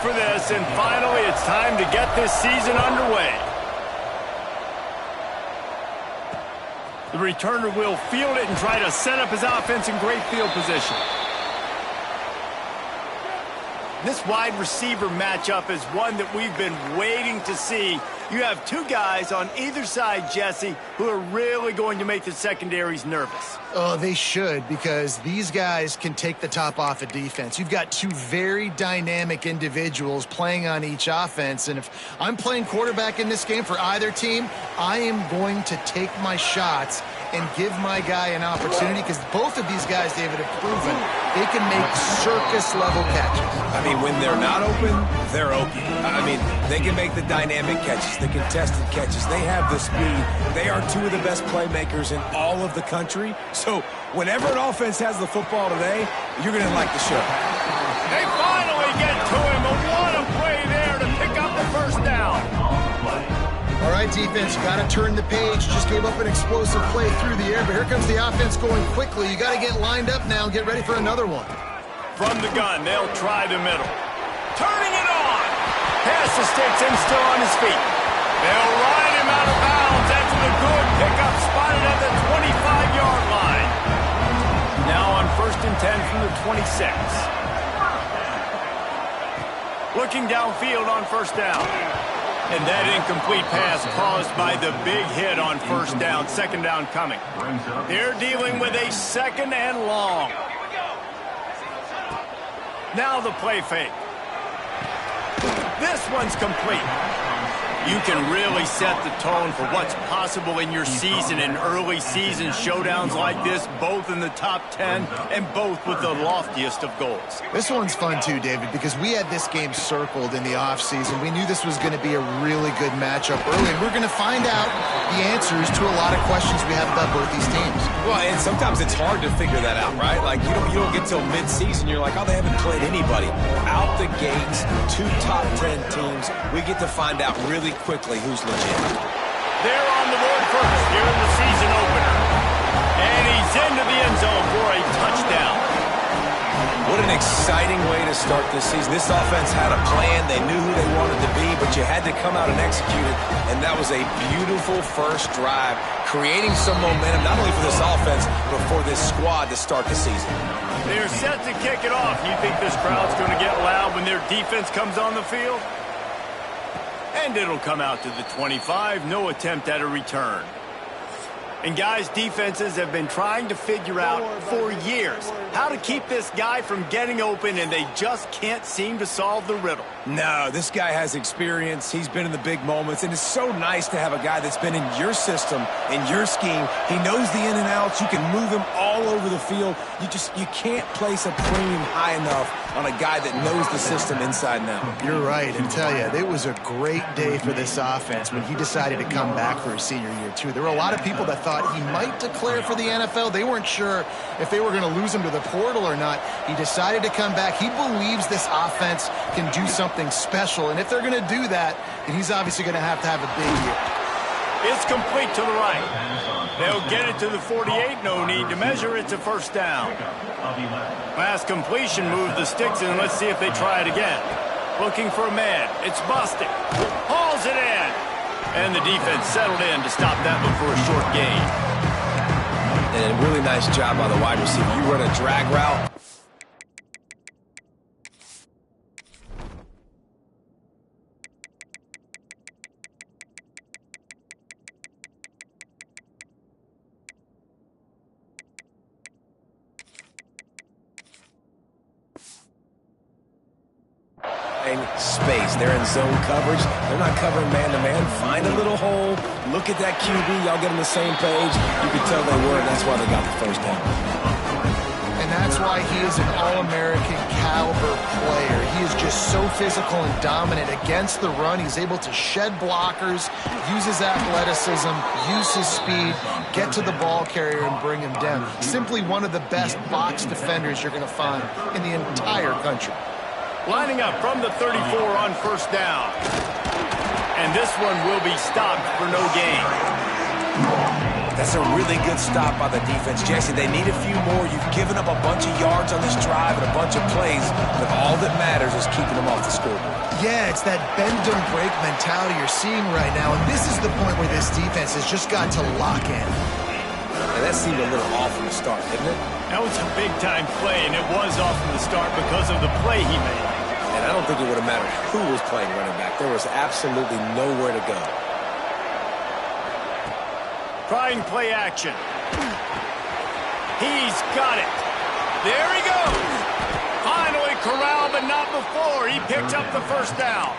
for this, and finally it's time to get this season underway. The returner will field it and try to set up his offense in great field position. This wide receiver matchup is one that we've been waiting to see. You have two guys on either side, Jesse, who are really going to make the secondaries nervous. Oh, they should, because these guys can take the top off of defense. You've got two very dynamic individuals playing on each offense, and if I'm playing quarterback in this game for either team, I am going to take my shots and give my guy an opportunity, because both of these guys, David, have proven they can make circus-level catches. I mean, when they're not open, they're open. I mean, they can make the dynamic catches, the contested catches. They have the speed. They are two of the best playmakers in all of the country. So whenever an offense has the football today, you're going to like the show. They finally get to him, and what a play there to pick up the first down. All right, defense, you got to turn the page. Just gave up an explosive play through the air, but here comes the offense going quickly. You got to get lined up now and get ready for another one. From the gun, they'll try the middle. Turning it on. Pass to Sticks and still on his feet. They'll ride him out of bounds. That's a good pickup, spotted at the 25-yard line. Now on 1st and 10 from the 26. Looking downfield on first down. And that incomplete pass caused by the big hit on first down. Second down coming. They're dealing with a second and long. Now the play fake. This one's complete. You can really set the tone for what's possible in your season in early season showdowns like this, both in the top 10 and both with the loftiest of goals. This one's fun too, David, because we had this game circled in the offseason. We knew this was going to be a really good matchup early, and we're going to find out the answers to a lot of questions we have about both these teams. Well, and sometimes it's hard to figure that out, right? Like, you don't get till mid-season. You're like, oh, they haven't played anybody. Out the gates, two top 10 teams. We get to find out really quickly who's legit. They're on the board first here in the season opener. And he's into the end zone for a touchdown. What an exciting way to start this season. This offense had a plan. They knew who they wanted to be, but you had to come out and execute it. And that was a beautiful first drive, creating some momentum, not only for this offense, but for this squad to start the season. They're set to kick it off. You think this crowd's going to get loud when their defense comes on the field? And it'll come out to the 25. No attempt at a return. And guys, defenses have been trying to figure out for years how to keep this guy from getting open, and they just can't seem to solve the riddle. No, this guy has experience. He's been in the big moments, and it's so nice to have a guy that's been in your system, in your scheme. He knows the in and outs. You can move him all over the field. You can't place a premium high enough on a guy that knows the system inside and out. You're right, and tell you, it was a great day for this offense when he decided to come back for his senior year, too. There were a lot of people that thought he might declare for the NFL. They weren't sure if they were going to lose him to the portal or not. He decided to come back. He believes this offense can do something special, and if they're going to do that, then he's obviously going to have a big year. It's complete to the right. They'll get it to the 48. No need to measure. It's a first down. Last completion moved the sticks in. Let's see if they try it again. Looking for a man. It's busted. Hauls it in. And the defense settled in to stop that one for a short gain. And a really nice job by the wide receiver. You run a drag route. Space. They're in zone coverage. They're not covering man-to-man. Find a little hole. Look at that QB. Y'all get on the same page. You can tell they were, and that's why they got the first down. And that's why he is an All-American caliber player. He is just so physical and dominant against the run. He's able to shed blockers, use his athleticism, use his speed, get to the ball carrier and bring him down. Simply one of the best box defenders you're going to find in the entire country. Lining up from the 34 on first down. And this one will be stopped for no gain. That's a really good stop by the defense. Jesse, they need a few more. You've given up a bunch of yards on this drive and a bunch of plays, but all that matters is keeping them off the scoreboard. Yeah, it's that bend don't break mentality you're seeing right now, and this is the point where this defense has just got to lock in. And that seemed a little off from the start, didn't it? That was a big-time play, and it was off from the start because of the play he made. And I don't think it would have mattered who was playing running back. There was absolutely nowhere to go. Trying play action. He's got it. There he goes. Finally corralled, but not before. He picked up the first down.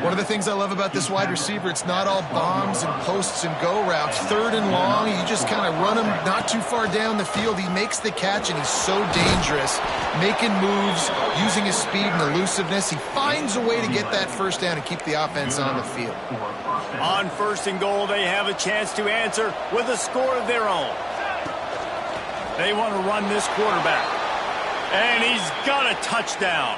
One of the things I love about this wide receiver, it's not all bombs and posts and go routes. Third and long, you just kind of run him not too far down the field. He makes the catch, and he's so dangerous, making moves, using his speed and elusiveness. He finds a way to get that first down and keep the offense on the field. On first and goal, they have a chance to answer with a score of their own. They want to run this quarterback. And he's got a touchdown.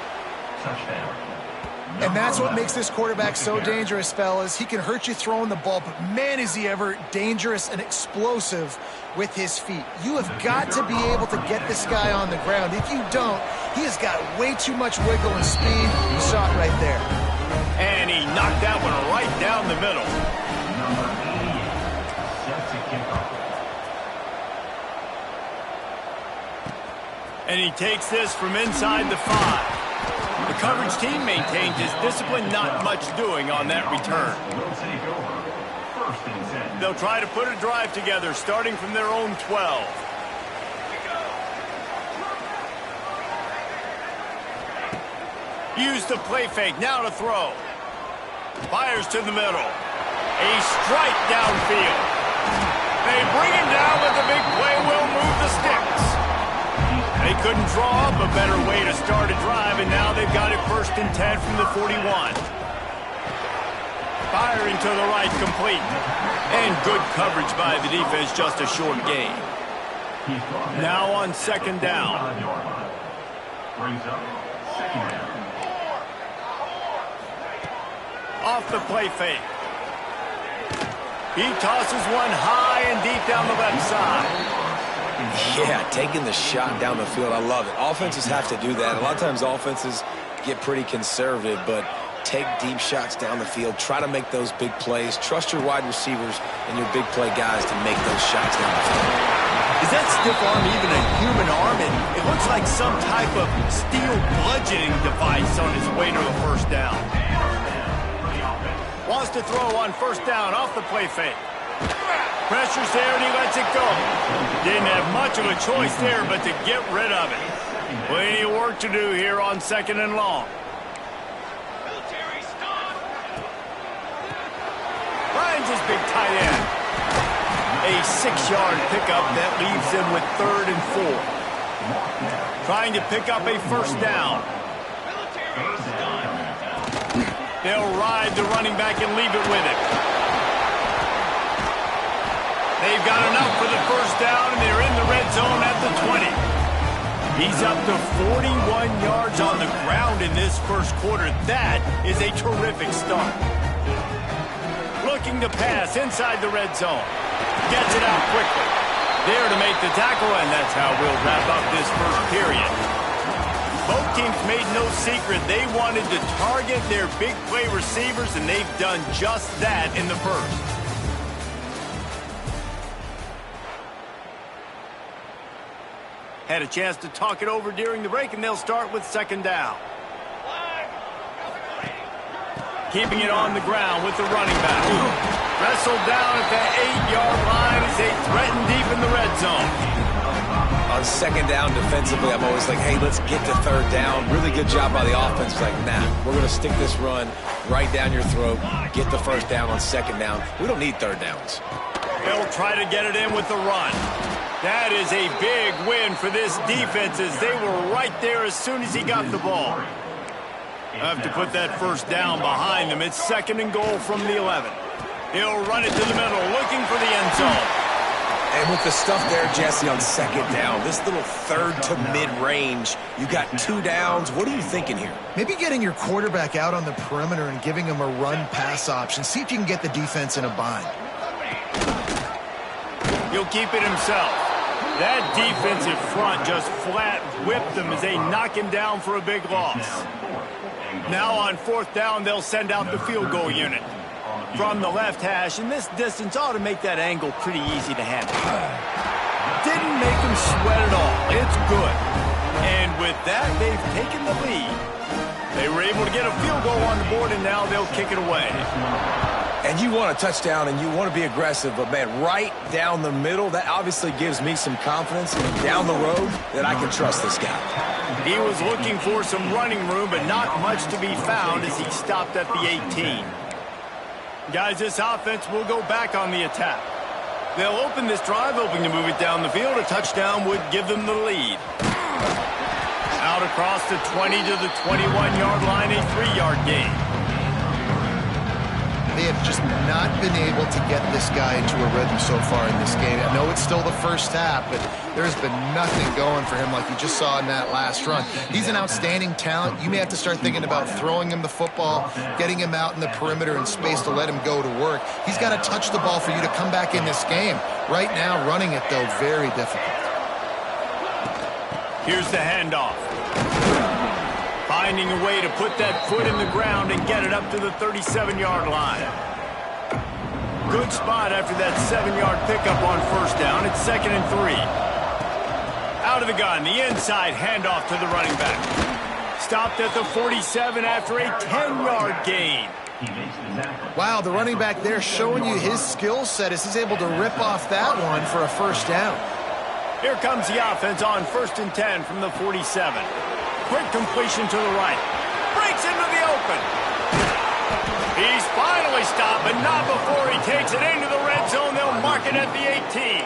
And that's what makes this quarterback so dangerous, fellas. He can hurt you throwing the ball, but man, is he ever dangerous and explosive with his feet. You have got to be able to get this guy on the ground. If you don't, he has got way too much wiggle and speed. You saw it right there. And he knocked that one right down the middle. And he takes this from inside the 5. The coverage team maintains his discipline, not much doing on that return. They'll try to put a drive together, starting from their own 12. Use the play fake, now to throw. Fires to the middle. A strike downfield. They bring him down, but the big play will move the sticks. They couldn't draw up a better way to start a drive, and now they've got it 1st and 10 from the 41. Firing to the right, complete. And good coverage by the defense, just a short gain. Now on 2nd down. Off the play fake. He tosses one high and deep down the left side. Yeah, taking the shot down the field. I love it. Offenses have to do that. A lot of times offenses get pretty conservative, but take deep shots down the field. Try to make those big plays. Trust your wide receivers and your big play guys to make those shots down the field. Is that stiff arm even a human arm? It looks like some type of steel bludgeoning device on his way to a 1st down. Wants to throw on 1st down off the play fake. Pressure's there and he lets it go. Didn't have much of a choice there but to get rid of it. Plenty of work to do here on 2nd and long. Finds his big tight end. A 6-yard pickup that leaves him with 3rd and 4. Trying to pick up a 1st down. They'll ride the running back and leave it with him. They've got enough for the 1st down, and they're in the red zone at the 20. He's up to 41 yards on the ground in this 1st quarter. That is a terrific start. Looking to pass inside the red zone. Gets it out quickly. There to make the tackle, and that's how we'll wrap up this 1st period. Both teams made no secret they wanted to target their big play receivers, and they've done just that in the 1st. Had a chance to talk it over during the break, and they'll start with 2nd down. Keeping it on the ground with the running back. Wrestled down at the 8-yard line as they threaten deep in the red zone. On 2nd down defensively, I'm always like, hey, let's get to 3rd down. Really good job by the offense. Like, nah, we're going to stick this run right down your throat, get the 1st down on 2nd down. We don't need 3rd downs. They'll try to get it in with the run. That is a big win for this defense as they were right there as soon as he got the ball. Have to put that 1st down behind them. It's 2nd and goal from the 11. He'll run it to the middle, looking for the end zone. And with the stuff there, Jesse, on 2nd down, this little 3rd to mid-range, you got 2 downs. What are you thinking here? Maybe getting your quarterback out on the perimeter and giving him a run-pass option. See if you can get the defense in a bind. He'll keep it himself. That defensive front just flat whipped him as they knock him down for a big loss. Now on 4th down, they'll send out the field goal unit. From the left hash, and this distance ought to make that angle pretty easy to handle. Didn't make him sweat at all. It's good. And with that, they've taken the lead. They were able to get a field goal on the board, and now they'll kick it away. And you want a touchdown, and you want to be aggressive, but, man, right down the middle, that obviously gives me some confidence down the road that I can trust this guy. He was looking for some running room, but not much to be found as he stopped at the 18. Guys, this offense will go back on the attack. They'll open this drive, hoping to move it down the field. A touchdown would give them the lead. Out across the 20 to the 21-yard line, a 3-yard gain. They have just not been able to get this guy into a rhythm so far in this game. I know it's still the first half, but there's been nothing going for him like you just saw in that last run. He's an outstanding talent. You may have to start thinking about throwing him the football, getting him out in the perimeter and space to let him go to work. He's got to touch the ball for you to come back in this game. Right now, running it, though, very difficult. Here's the handoff. Finding a way to put that foot in the ground and get it up to the 37-yard line. Good spot after that 7-yard pickup on 1st down. It's 2nd and 3. Out of the gun, the inside handoff to the running back. Stopped at the 47 after a 10-yard gain. Wow, the running back there showing you his skill set as he's able to rip off that one for a 1st down. Here comes the offense on 1st and 10 from the 47. Quick completion to the right. Breaks into the open. He's finally stopped, but not before he takes it into the red zone. They'll mark it at the 18.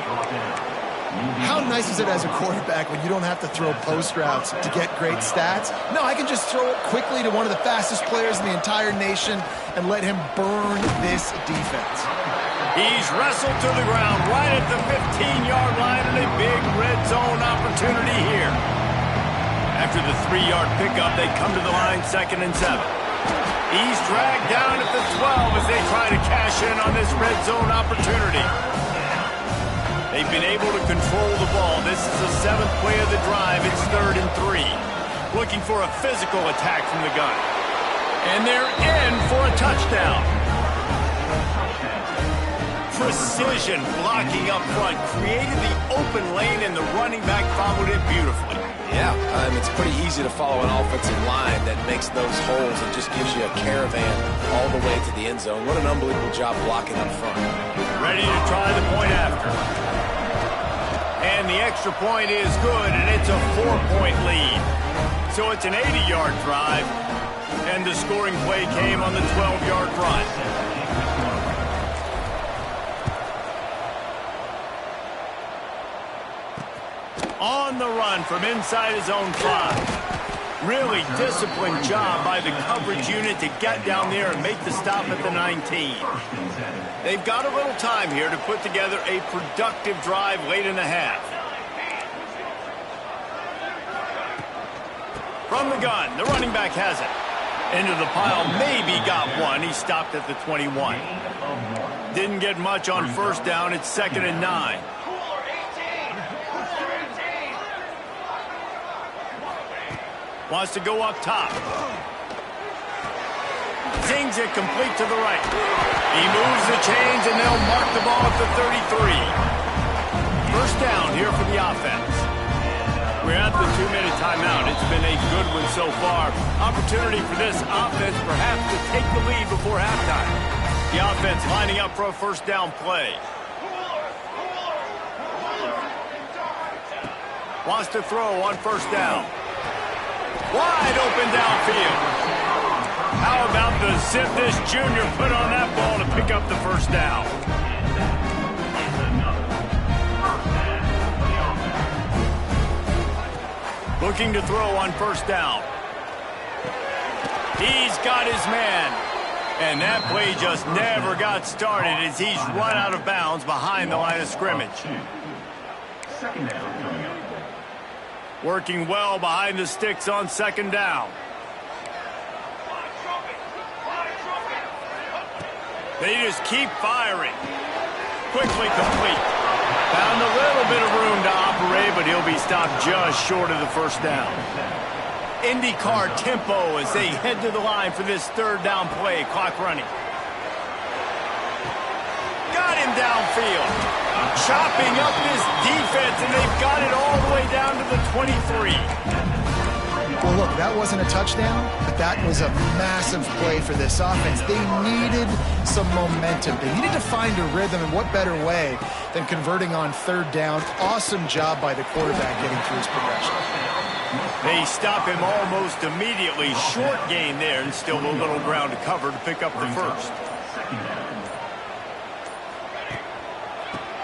How nice is it as a quarterback when you don't have to throw post routes to get great stats? No, I can just throw it quickly to one of the fastest players in the entire nation and let him burn this defense. He's wrestled to the ground right at the 15-yard line and a big red zone opportunity here. After the 3-yard pickup, they come to the line 2nd and 7. He's dragged down at the 12 as they try to cash in on this red zone opportunity. They've been able to control the ball. This is the 7th play of the drive. It's 3rd and 3. Looking for a physical attack from the gun. And they're in for a touchdown. Precision blocking up front created the open lane, and the running back followed it beautifully. Yeah, it's pretty easy to follow an offensive line that makes those holes and just gives you a caravan all the way to the end zone. What an unbelievable job blocking up front. Ready to try the point after. And the extra point is good, and it's a 4-point lead. So it's an 80-yard drive, and the scoring play came on the 12-yard run. On the run from inside his own 5. Really disciplined job by the coverage unit to get down there and make the stop at the 19. They've got a little time here to put together a productive drive late in the half. From the gun, the running back has it. Into the pile, maybe got one. He stopped at the 21. Didn't get much on 1st down. It's 2nd and 9. Wants to go up top. Zings it complete to the right. He moves the chains, and they'll mark the ball at the 33. 1st down here for the offense. We're at the 2-minute timeout. It's been a good one so far. Opportunity for this offense perhaps to take the lead before halftime. The offense lining up for a 1st down play. Wants to throw on 1st down. Wide open downfield. How about the zip this junior put on that ball to pick up the 1st down? Looking to throw on 1st down. He's got his man. And that play just never got started as he's run out of bounds behind the line of scrimmage. 2nd down coming up. Working well behind the sticks on 2nd down. They just keep firing. Quickly complete. Found a little bit of room to operate, but he'll be stopped just short of the first down. IndyCar tempo as they head to the line for this third down play. Clock running. Got him downfield. Chopping up this defense, and they've got it all the way down to the 23. Well, look, that wasn't a touchdown, but that was a massive play for this offense. They needed some momentum. They needed to find a rhythm, and what better way than converting on third down. Awesome job by the quarterback getting through his progression. They stop him almost immediately. Short gain there, and still a little ground to cover to pick up the first.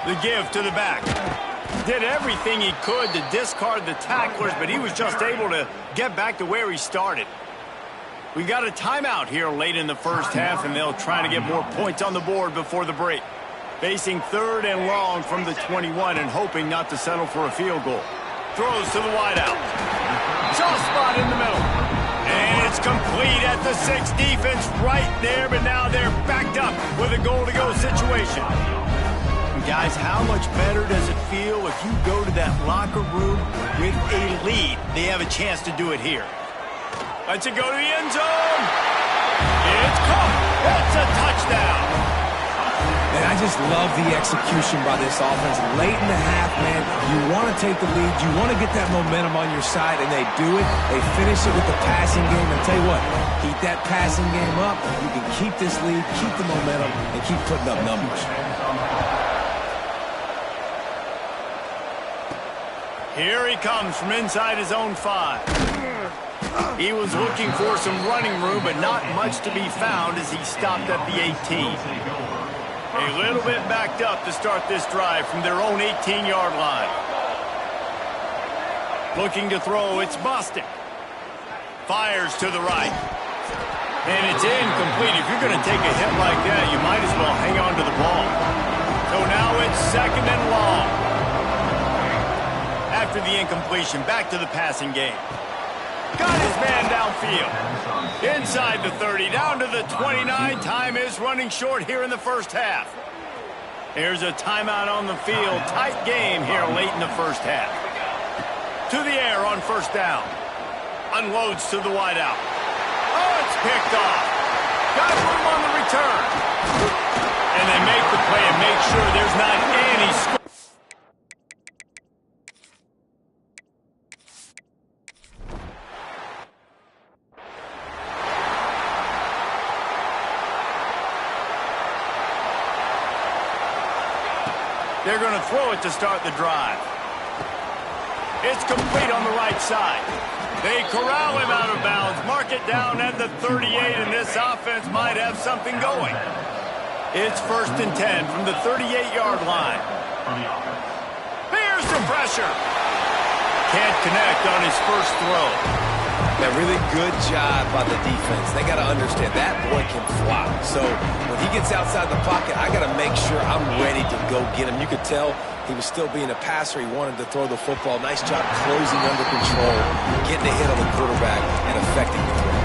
The give to the back. Did everything he could to discard the tacklers, but he was just able to get back to where he started. We got a timeout here late in the first half, and they'll try to get more points on the board before the break. Facing third and long from the 21 and hoping not to settle for a field goal. Throws to the wideout. Soft spot in the middle. And it's complete at the 6. Defense right there, but now they're backed up with a goal-to-go situation. Guys, how much better does it feel if you go to that locker room with a lead? They have a chance to do it here. Let's it go to the end zone. It's caught. That's a touchdown. And I just love the execution by this offense. Late in the half, man, you want to take the lead. You want to get that momentum on your side, and they do it. They finish it with the passing game. And tell you what, keep that passing game up. You can keep this lead, keep the momentum, and keep putting up numbers. Here he comes from inside his own 5. He was looking for some running room, but not much to be found as he stopped at the 18. A little bit backed up to start this drive from their own 18-yard line. Looking to throw, it's Bostic. Fires to the right. And it's incomplete. If you're going to take a hit like that, you might as well hang on to the ball. So now it's second and long. After the incompletion, back to the passing game. Got his man downfield. Inside the 30, down to the 29. Time is running short here in the first half. Here's a timeout on the field. Tight game here late in the first half. To the air on first down. Unloads to the wideout. Oh, it's picked off. Got room on the return. And they make the play and make sure there's not any score. They're going to throw it to start the drive. It's complete on the right side. They corral him out of bounds, mark it down at the 38, and this offense might have something going. It's 1st and 10 from the 38-yard line. Here's some pressure. Can't connect on his first throw. A really good job by the defense. They got to understand that boy can fly. So when he gets outside the pocket, I got to make sure I'm ready to go get him. You could tell he was still being a passer. He wanted to throw the football. Nice job closing under control, getting a hit on the quarterback, and affecting the throw.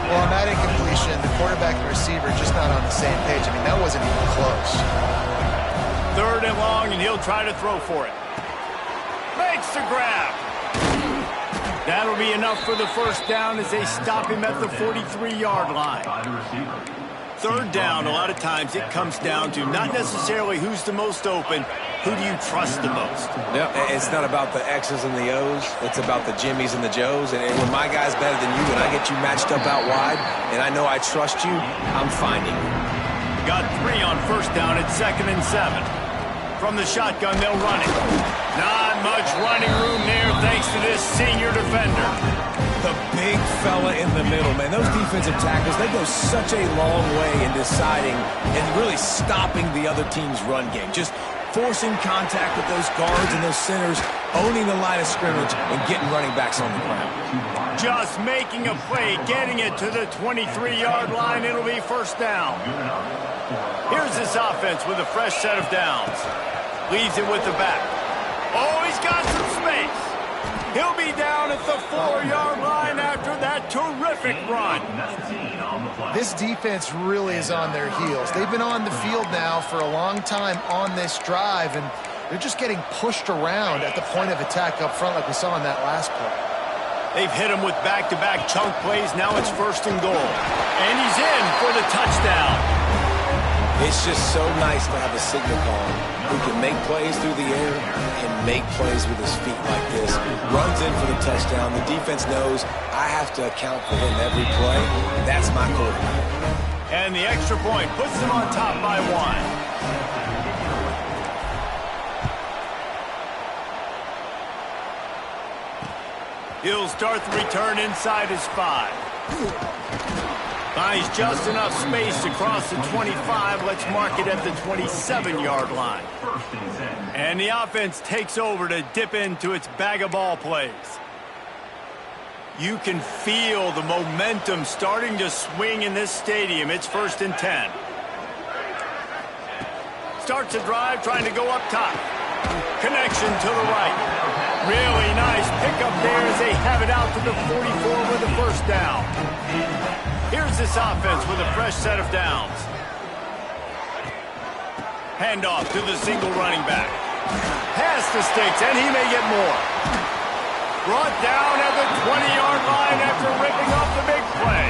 Well, on that incompletion, the quarterback and receiver just not on the same page. I mean, that wasn't even close. 3rd and long, and he'll try to throw for it. Makes the grab. That'll be enough for the first down as they stop him at the 43-yard line. 3rd down, a lot of times it comes down to not necessarily who's the most open, who do you trust the most? Yeah, it's not about the X's and the O's. It's about the Jimmies and the Joes. And when my guy's better than you, when I get you matched up out wide, and I know I trust you, I'm finding you. Got 3 on first down at 2nd and 7. From the shotgun, they'll run it. Not much running room there thanks to this senior defender. The big fella in the middle, man. Those defensive tackles, they go such a long way in deciding and really stopping the other team's run game. Just forcing contact with those guards and those centers, owning the line of scrimmage, and getting running backs on the ground. Just making a play, getting it to the 23-yard line. It'll be first down. Here's this offense with a fresh set of downs. Leaves it with the back. Oh, he's got some space. He'll be down at the 4-yard line after that terrific run. This defense really is on their heels. They've been on the field now for a long time on this drive, and They're just getting pushed around at the point of attack up front like we saw in that last play. They've hit him with back-to-back chunk plays. Now it's 1st and goal. And he's in for the touchdown. It's just so nice to have a signal caller who can make plays through the air and make plays with his feet like this. Runs in for the touchdown. The defense knows I have to account for him every play. That's my quarterback. And the extra point puts them on top by 1. He'll start the return inside his 5. Finds just enough space to cross the 25. Let's mark it at the 27-yard line. And the offense takes over to dip into its bag of ball plays. You can feel the momentum starting to swing in this stadium. It's 1st and 10. Starts a drive trying to go up top. Connection to the right. Really nice pickup there as they have it out to the 44 with the 1st down. Here's this offense with a fresh set of downs. Handoff to the single running back. Pass the sticks, and he may get more. Brought down at the 20-yard line after ripping off the big play.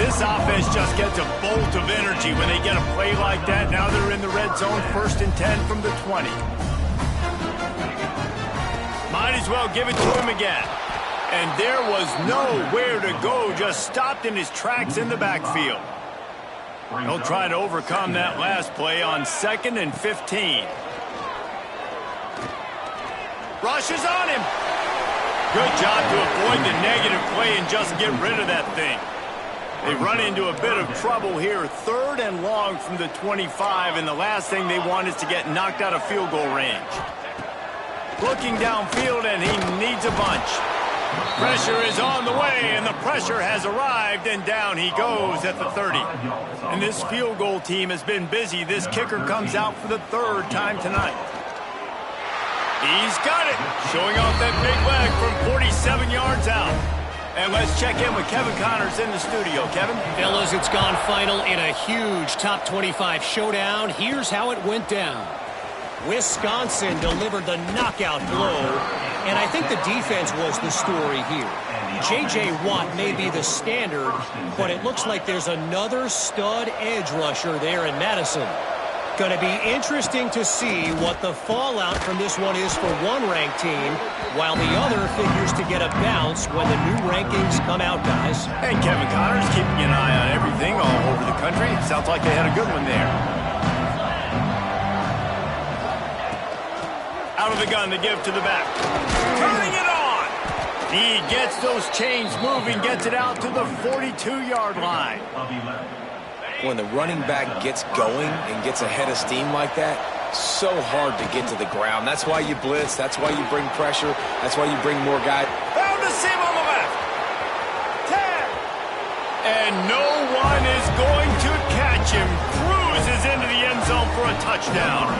This offense just gets a bolt of energy when they get a play like that. Now they're in the red zone, 1st and 10 from the 20. Might as well give it to him again. And there was nowhere to go, just stopped in his tracks in the backfield. He'll try to overcome that last play on 2nd and 15. Rushes on him. Good job to avoid the negative play and just get rid of that thing. They run into a bit of trouble here, 3rd and long from the 25, and the last thing they want is to get knocked out of field goal range. Looking downfield, and he needs a bunch. Pressure is on the way, and the pressure has arrived, and down he goes at the 30. And this field goal team has been busy. This kicker comes out for the 3rd time tonight. He's got it, showing off that big leg from 47 yards out. And let's check in with Kevin Connors in the studio. Kevin? Fellas, it's gone final in a huge top 25 showdown. Here's how it went down. Wisconsin delivered the knockout blow, and I think the defense was the story here. J.J. Watt may be the standard, but it looks like there's another stud edge rusher there in Madison. Going to be interesting to see what the fallout from this one is for one ranked team, while the other figures to get a bounce when the new rankings come out, guys. And Kevin Connors keeping an eye on everything all over the country. Sounds like they had a good one there. Out of the gun to give to the back. Turning it on. He gets those chains moving, gets it out to the 42-yard line. When the running back gets going and gets ahead of steam like that, so hard to get to the ground. That's why you blitz. That's why you bring pressure. That's why you bring more guys. Found a seam on the left. Tag. And no one is going to catch him. Cruises into the end zone for a touchdown.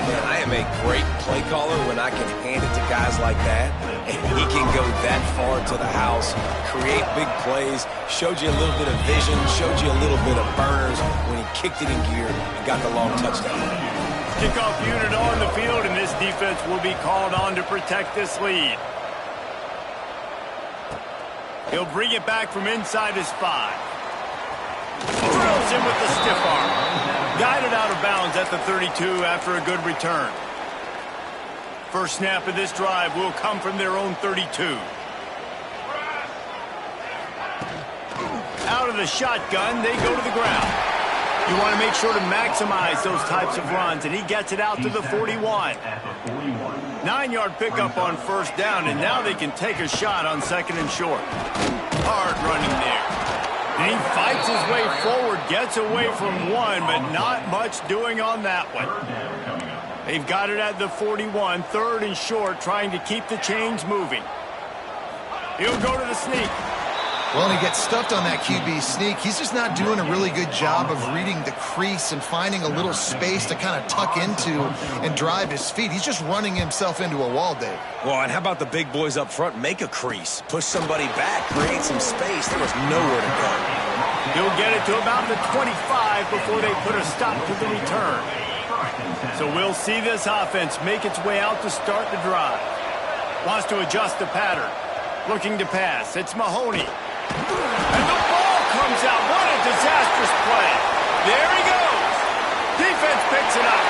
Man, I am a great play caller when I can hand it to guys like that, and he can go that far to the house, create big plays, showed you a little bit of vision, showed you a little bit of burners when he kicked it in gear and got the long touchdown. Kickoff unit on the field, and this defense will be called on to protect this lead. He'll bring it back from inside his 5. Drills him with the stiff arm. Guided out of bounds at the 32 after a good return. First snap of this drive will come from their own 32. Out of the shotgun, they go to the ground. You want to make sure to maximize those types of runs, and he gets it out to the 41. 9-yard pickup on 1st down, and now they can take a shot on 2nd and short. Hard running there. And he fights his way forward, gets away from one, but not much doing on that one. They've got it at the 41, 3rd and short, trying to keep the chains moving. He'll go to the sneak. Well, and he gets stuffed on that QB sneak. He's just not doing a really good job of reading the crease and finding a little space to kind of tuck into and drive his feet. He's just running himself into a wall, Dave. Well, and how about the big boys up front? Make a crease. Push somebody back. Create some space. There was nowhere to go. He'll get it to about the 25 before they put a stop to the return. So we'll see this offense make its way out to start the drive. Wants to adjust the pattern. Looking to pass. It's Mahoney. And the ball comes out. What a disastrous play. There he goes. Defense picks it up.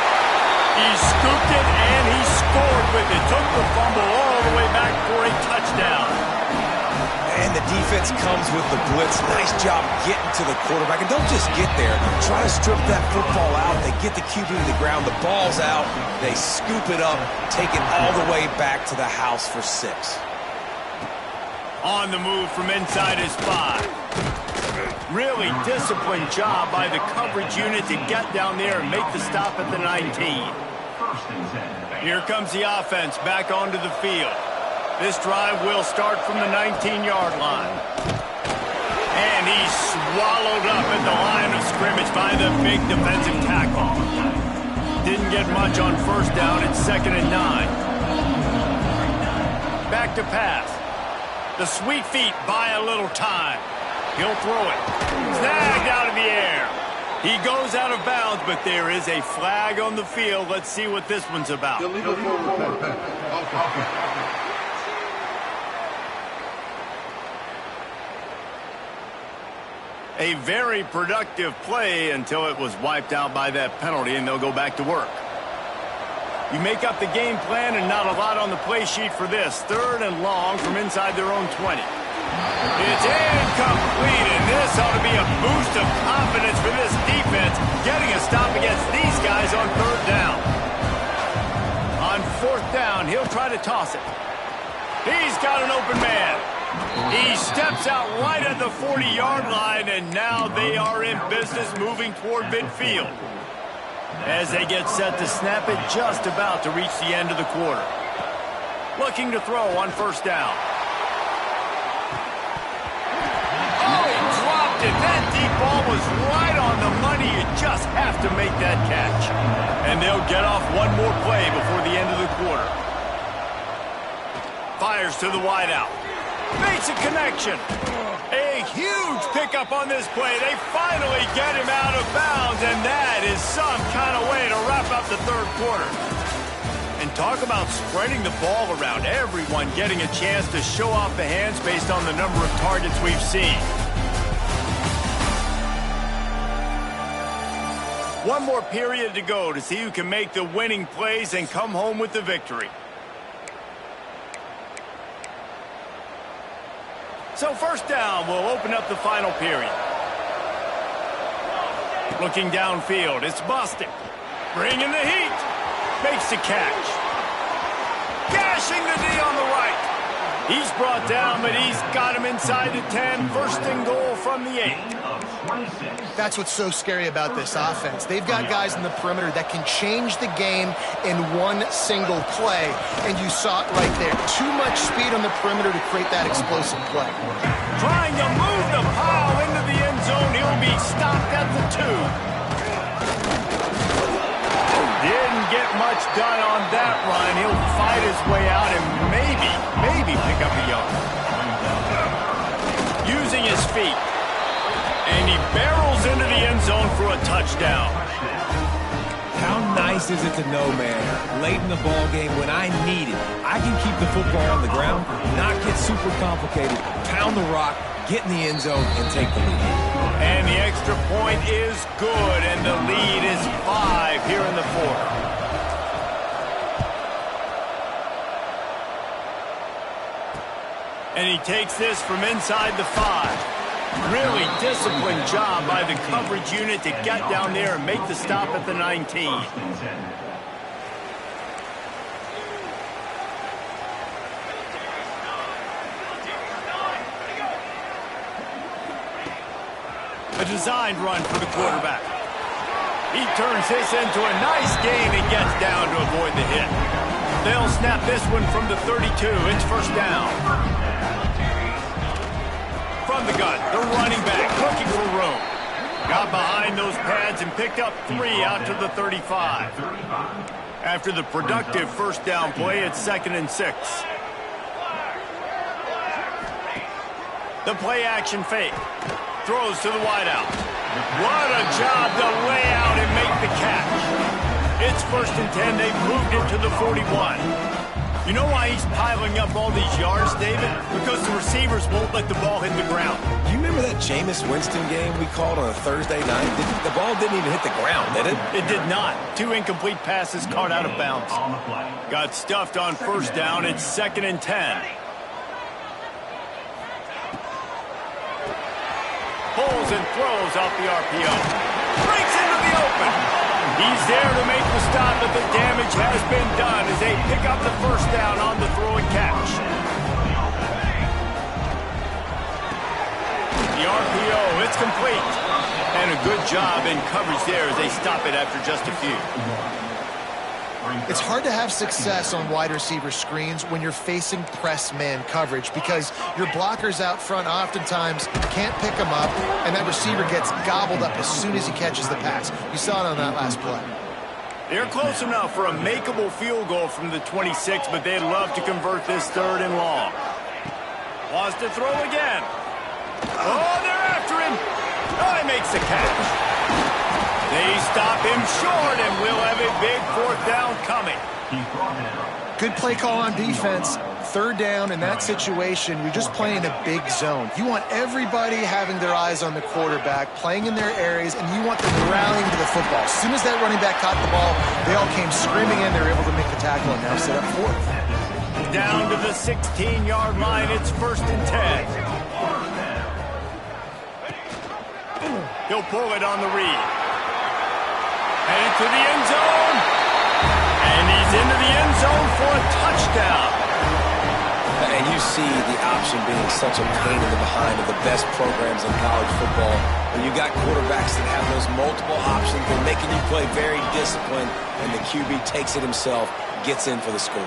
He scooped it and he scored with it. Took the fumble all the way back for a touchdown. And the defense comes with the blitz. Nice job getting to the quarterback. And don't just get there. Try to strip that football out. They get the QB to the ground. The ball's out. They scoop it up, take it all the way back to the house for 6. On the move from inside his 5. Really disciplined job by the coverage unit to get down there and make the stop at the 19. Here comes the offense back onto the field. This drive will start from the 19-yard line. And he's swallowed up at the line of scrimmage by the big defensive tackle. Didn't get much on first down. It's 2nd and 9. Back to pass. The sweet feet buy a little time. He'll throw it. Snagged out of the air. He goes out of bounds, but there is a flag on the field. Let's see what this one's about. A very productive play until it was wiped out by that penalty, and they'll go back to work. You make up the game plan and not a lot on the play sheet for this. 3rd and long from inside their own 20. It's incomplete, and this ought to be a boost of confidence for this defense, getting a stop against these guys on 3rd down. On 4th down, he'll try to toss it. He's got an open man. He steps out right at the 40-yard line, and now they are in business moving toward midfield. As they get set to snap it, just about to reach the end of the quarter. Looking to throw on 1st down. Oh, he dropped it. That deep ball was right on the money. You just have to make that catch. And they'll get off one more play before the end of the quarter. Fires to the wideout. Makes a connection. A huge pickup on this play. They finally get him out of bounds, and that is some kind of way to wrap up the 3rd quarter. And talk about spreading the ball around. Everyone getting a chance to show off the hands based on the number of targets we've seen. One more period to go to see who can make the winning plays and come home with the victory. So 1st down will open up the final period. Looking downfield, it's Bostic. Bringing the heat. Makes the catch. Gashing the D on the right. He's brought down, but he's got him inside the 10. 1st and goal from the 8. That's what's so scary about this offense. They've got guys in the perimeter that can change the game in one single play, and you saw it right there. Too much speed on the perimeter to create that explosive play. Trying to move the pile into the end zone. He'll be stopped at the 2. Didn't get much done on that run. He'll fight his way out and maybe pick up a yard. Using his feet. And he barrels into the end zone for a touchdown. How nice is it to know, man, late in the ball game when I need it, I can keep the football on the ground, not get super complicated, pound the rock, get in the end zone, and take the lead. And the extra point is good, and the lead is 5 here in the 4th. And he takes this from inside the 5. Really disciplined job by the coverage unit to get down there and make the stop at the 19. A designed run for the quarterback. He turns this into a nice gain and gets down to avoid the hit. They'll snap this one from the 32. It's 1st down. From the gun, the running back looking for room. Got behind those pads and picked up 3 out to the 35. After the productive 1st down play, it's 2nd and 6. The play action fake. Throws to the wideout. What a job to lay out and make the catch. It's 1st and 10. They've moved it to the 41. You know why he's piling up all these yards, David? Because the receivers won't let the ball hit the ground. You remember that Jameis Winston game we called on a Thursday night? The ball didn't even hit the ground, did it? It did not. 2 incomplete passes caught out of bounds. Got stuffed on 1st down. It's 2nd and 10. Pulls and throws off the RPO. Breaks into the open. He's there to make the stop, but the damage has been done as they pick up the 1st down on the throw and catch. The RPO, it's complete. And a good job in coverage there as they stop it after just a few. It's hard to have success on wide receiver screens when you're facing press man coverage because your blockers out front oftentimes can't pick them up, and that receiver gets gobbled up as soon as he catches the pass. You saw it on that last play. They're close enough for a makeable field goal from the 26, but they'd love to convert this 3rd and long. Wants to throw again. Oh, they're after him. Oh, he makes the catch. They stop him short, and we'll have a big 4th down coming. Good play call on defense. 3rd down in that situation, you're just playing a big zone. You want everybody having their eyes on the quarterback, playing in their areas, and you want them rallying to the football. As soon as that running back caught the ball, they all came screaming in. They were able to make the tackle and now set up 4th. Down to the 16-yard line. It's 1st and 10. He'll pull it on the read. Headed to the end zone. And he's into the end zone for a touchdown. And you see the option being such a pain in the behind of the best programs in college football. When you got quarterbacks that have those multiple options, they're making you play very disciplined, and the QB takes it himself, gets in for the score.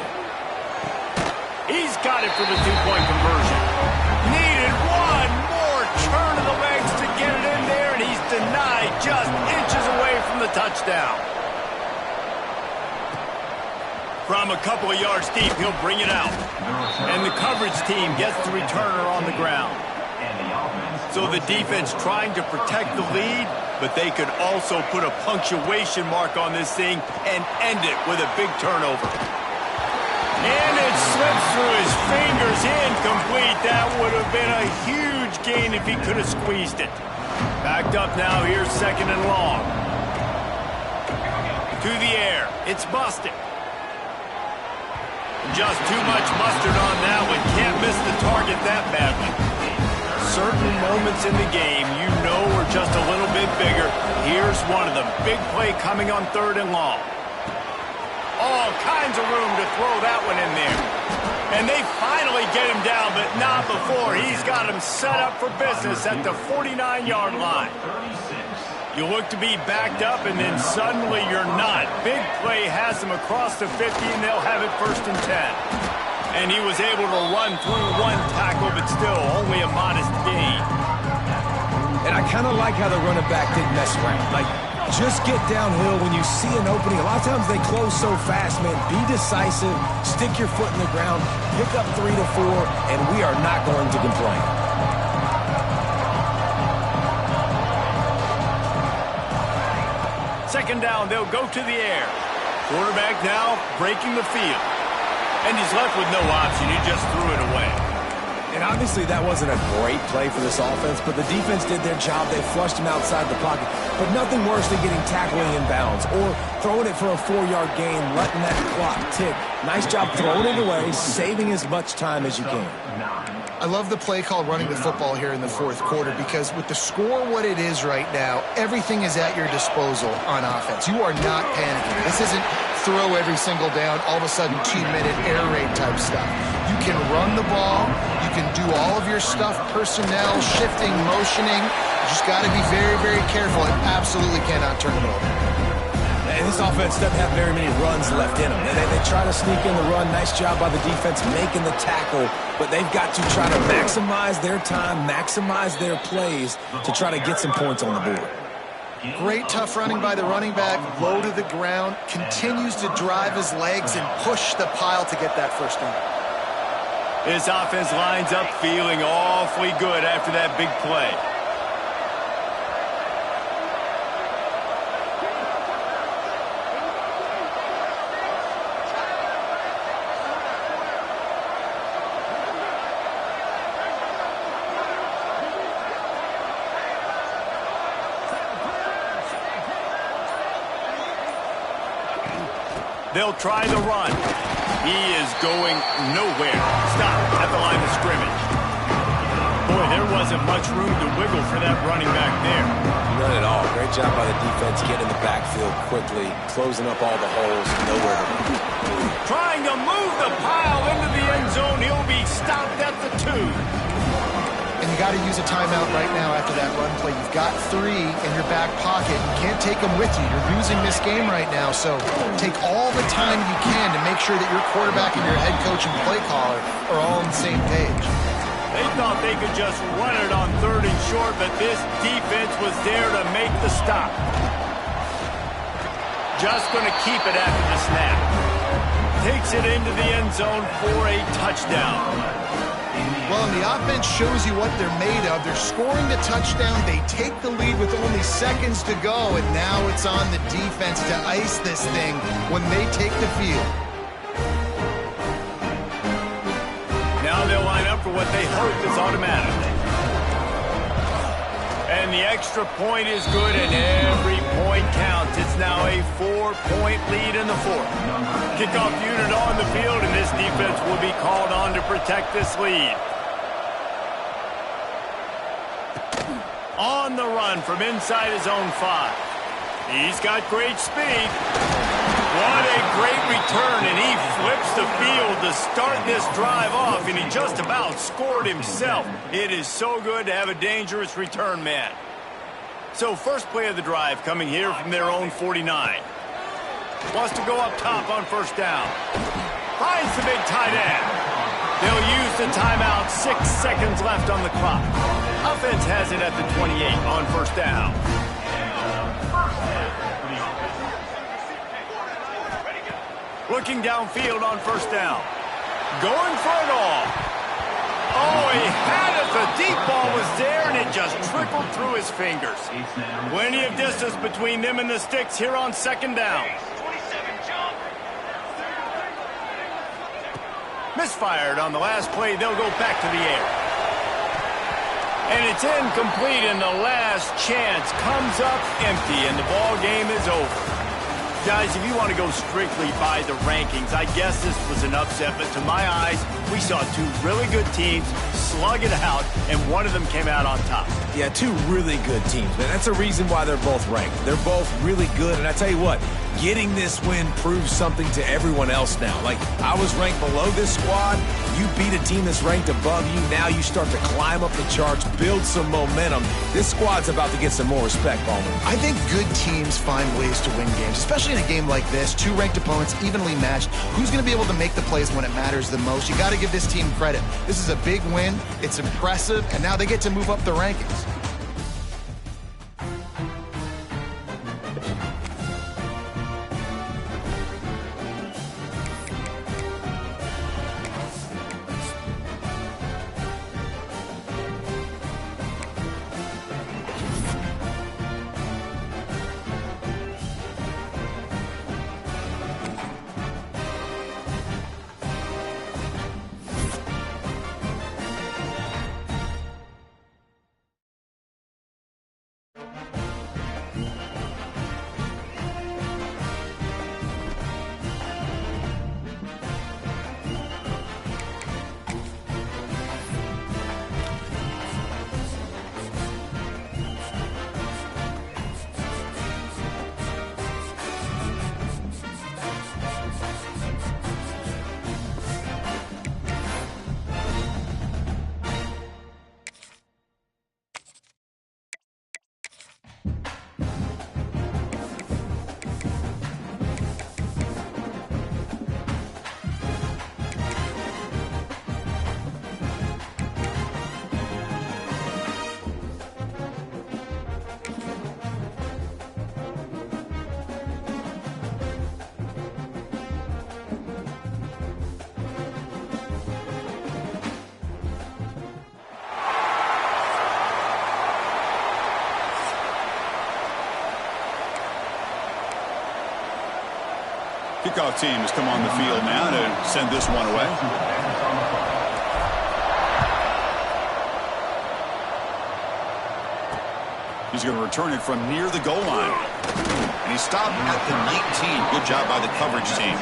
He's got it for the 2-point conversion. Needed one more turn of the legs to get it in there, and he's denied just inches away from the touchdown. From a couple of yards deep, he'll bring it out. And the coverage team gets the returner on the ground. So the defense trying to protect the lead, but they could also put a punctuation mark on this thing and end it with a big turnover. And it slips through his fingers, incomplete. That would have been a huge gain if he could have squeezed it. Backed up now, here's 2nd and long. To the air, it's busted. Just too much mustard on that one. Can't miss the target that badly. Certain moments in the game you know are just a little bit bigger. Here's one of them. Big play coming on 3rd and long. All kinds of room to throw that one in there. And they finally get him down, but not before. He's got him set up for business at the 49-yard line. You look to be backed up, and then suddenly you're not. Big play has them across the 50, and they'll have it 1st and 10. And he was able to run through one tackle, but still only a modest gain. And I kind of like how the running back didn't mess around. Like, just get downhill when you see an opening. A lot of times they close so fast, man. Be decisive, stick your foot in the ground, pick up 3 to 4, and we are not going to complain. 2nd down, they'll go to the air. Quarterback now breaking the field. And he's left with no option. He just threw it away. And obviously that wasn't a great play for this offense, but the defense did their job. They flushed him outside the pocket. But nothing worse than getting tackling in bounds or throwing it for a 4-yard gain, letting that clock tick. Nice job throwing it away, saving as much time as you can. I love the play call running the football here in the 4th quarter because with the score what it is right now, everything is at your disposal on offense. You are not panicking. This isn't throw every single down, all of a sudden 2-minute air raid type stuff. You can run the ball. You can do all of your stuff, personnel, shifting, motioning. You just got to be very, very careful and absolutely cannot turn it over. And this offense doesn't have very many runs left in them. They try to sneak in the run. Nice job by the defense making the tackle. But they've got to try to maximize their time, maximize their plays to try to get some points on the board. Great tough running by the running back, low to the ground, continues to drive his legs and push the pile to get that 1st down. This offense lines up feeling awfully good after that big play. They'll try the run. He is going nowhere. Stop at the line of scrimmage. Boy, there wasn't much room to wiggle for that running back there. None at all. Great job by the defense getting in the backfield quickly, closing up all the holes, nowhere to run. Trying to move the pile into the end zone. He'll be stopped at the 2. And you got to use a timeout right now after that run play. You've got 3 in your back pocket. You can't take them with you. You're losing this game right now. So take all the time you can to make sure that your quarterback and your head coach and play caller are all on the same page. They thought they could just run it on 3rd and short, but this defense was there to make the stop. Just going to keep it after the snap. Takes it into the end zone for a touchdown. Well, and the offense shows you what they're made of. They're scoring the touchdown. They take the lead with only seconds to go, and now it's on the defense to ice this thing when they take the field. Now they'll line up for what they hope is automatic. And the extra point is good, and every point counts. It's now a 4-point lead in the 4th. Kickoff unit on the field, and this defense will be called on to protect this lead. On the run from inside his own 5. He's got great speed. What a great return, and he flips the field to start this drive off, and he just about scored himself. It is so good to have a dangerous return man. So first play of the drive coming here from their own 49. Wants to go up top on 1st down. Finds the big tight end. They'll use the timeout. 6 seconds left on the clock. Offense has it at the 28 on 1st down. Looking downfield on 1st down. Going for it all. Oh, he had it. The deep ball was there, and it just trickled through his fingers. Plenty of distance between them and the sticks here on 2nd down. Misfired on the last play. They'll go back to the air. And it's incomplete, and the last chance comes up empty, and the ball game is over. Guys, if you want to go strictly by the rankings, I guess this was an upset, but to my eyes, we saw 2 really good teams slug it out, and one of them came out on top. Yeah, 2 really good teams, man. That's a reason why they're both ranked. They're both really good, and I tell you what, getting this win proves something to everyone else now. Like, I was ranked below this squad. You beat a team that's ranked above you. Now you start to climb up the charts, build some momentum. This squad's about to get some more respect, Ballman. I think good teams find ways to win games, especially in a game like this. 2 ranked opponents, evenly matched. Who's going to be able to make the plays when it matters the most? You got to give this team credit. This is a big win. It's impressive, and now they get to move up the rankings. Kickoff team has come on the field now to send this one away. He's going to return it from near the goal line. And he stopped at the 19. Good job by the coverage team.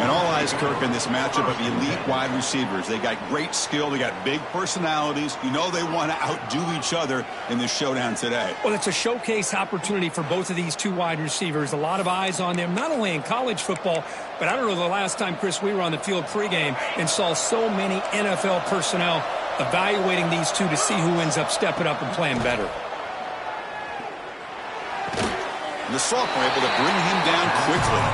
And all eyes, Kirk, in this matchup of elite wide receivers. They got great skill. They got big personalities. You know they want to outdo each other in this showdown today. Well, it's a showcase opportunity for both of these two wide receivers. A lot of eyes on them, not only in college football, but I don't know the last time, Chris, we were on the field pregame and saw so many NFL personnel evaluating these two to see who ends up stepping up and playing better. The Sophomore able to bring him down quickly.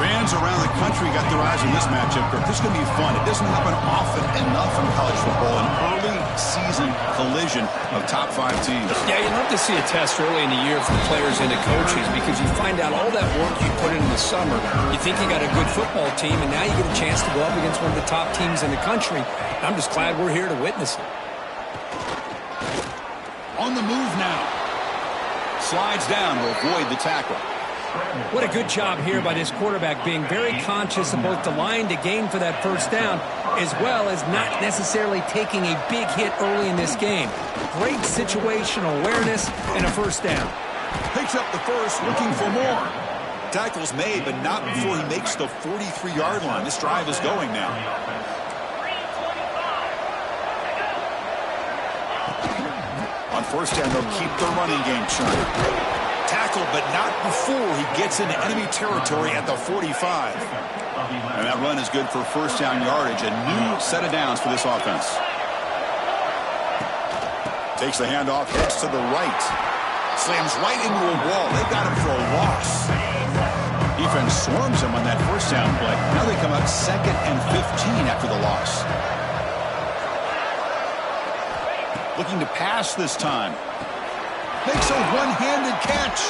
Fans around the country got their eyes on this matchup. This is going to be fun. It doesn't happen often enough in college football, an early season collision of top 5 teams. Yeah, you'd love to see a test early in the year from players and the coaches because you find out all that work you put in the summer. You think you got a good football team, and now you get a chance to go up against one of the top teams in the country. I'm just glad we're here to witness it. On the move now. Slides down to avoid the tackle. What a good job here by this quarterback, being very conscious of both the line to gain for that first down as well as not necessarily taking a big hit early in this game. Great situational awareness and a first down. Picks up the first, looking for more. Tackle's made, but not before he makes the 43-yard line. This drive is going now. On first down, they'll keep the running game churning. Tackle, but not before he gets into enemy territory at the 45. And that run is good for first down yardage. A new set of downs for this offense. Takes the handoff, heads to the right. Slams right into a wall. They got him for a loss. Defense swarms him on that first down play. Now they come out 2nd and 15 after the loss. Looking to pass this time. Makes a one-handed catch.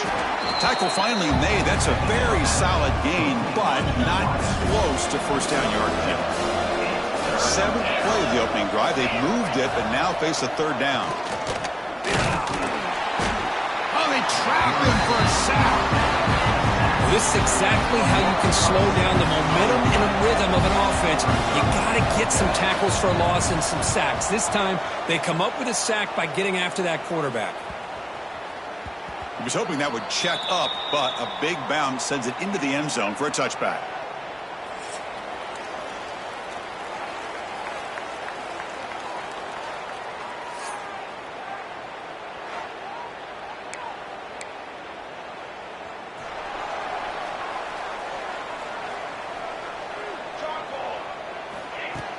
Tackle finally made. That's a very solid gain, but not close to first down yardage. 7th play of the opening drive. They've moved it, but now face a third down. Oh, they trap him for a sack. This is exactly how you can slow down the momentum and a rhythm of an offense. You got to get some tackles for a loss and some sacks. This time, they come up with a sack by getting after that quarterback. He was hoping that would check up, but a big bounce sends it into the end zone for a touchback.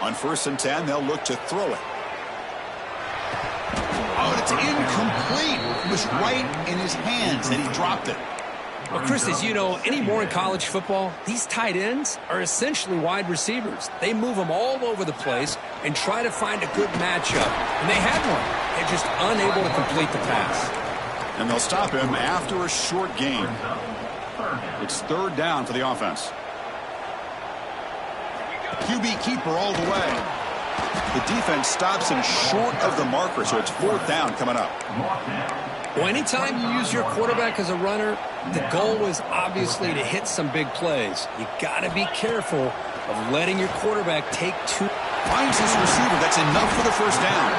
On 1st and 10, they'll look to throw it. Oh, it's incomplete. It was right in his hands, and he dropped it. Well, Chris, as you know, anymore in college football, these tight ends are essentially wide receivers. They move them all over the place and try to find a good matchup. And they had one. They're just unable to complete the pass. And they'll stop him after a short gain. It's 3rd down for the offense. QB keeper all the way. The defense stops him short of the marker, so it's 4th down coming up. Well, anytime you use your quarterback as a runner, the goal is obviously to hit some big plays. You got to be careful of letting your quarterback take two. Finds his receiver. That's enough for the first down.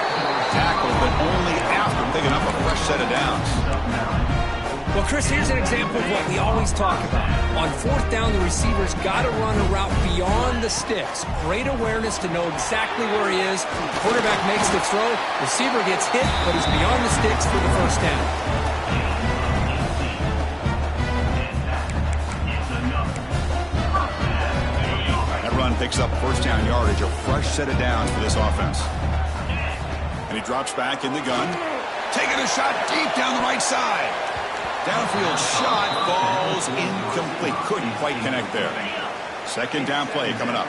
Tackle, but only after picking up a fresh set of downs. Well, Chris, here's an example of what we always talk about. On 4th down, the receiver's got to run a route beyond the sticks. Great awareness to know exactly where he is. Quarterback makes the throw. Receiver gets hit, but he's beyond the sticks for the first down. That run picks up first down yardage, a fresh set of downs for this offense. And he drops back in the gun. Taking a shot deep down the right side. Downfield shot falls incomplete. Couldn't quite connect there. 2nd down play coming up.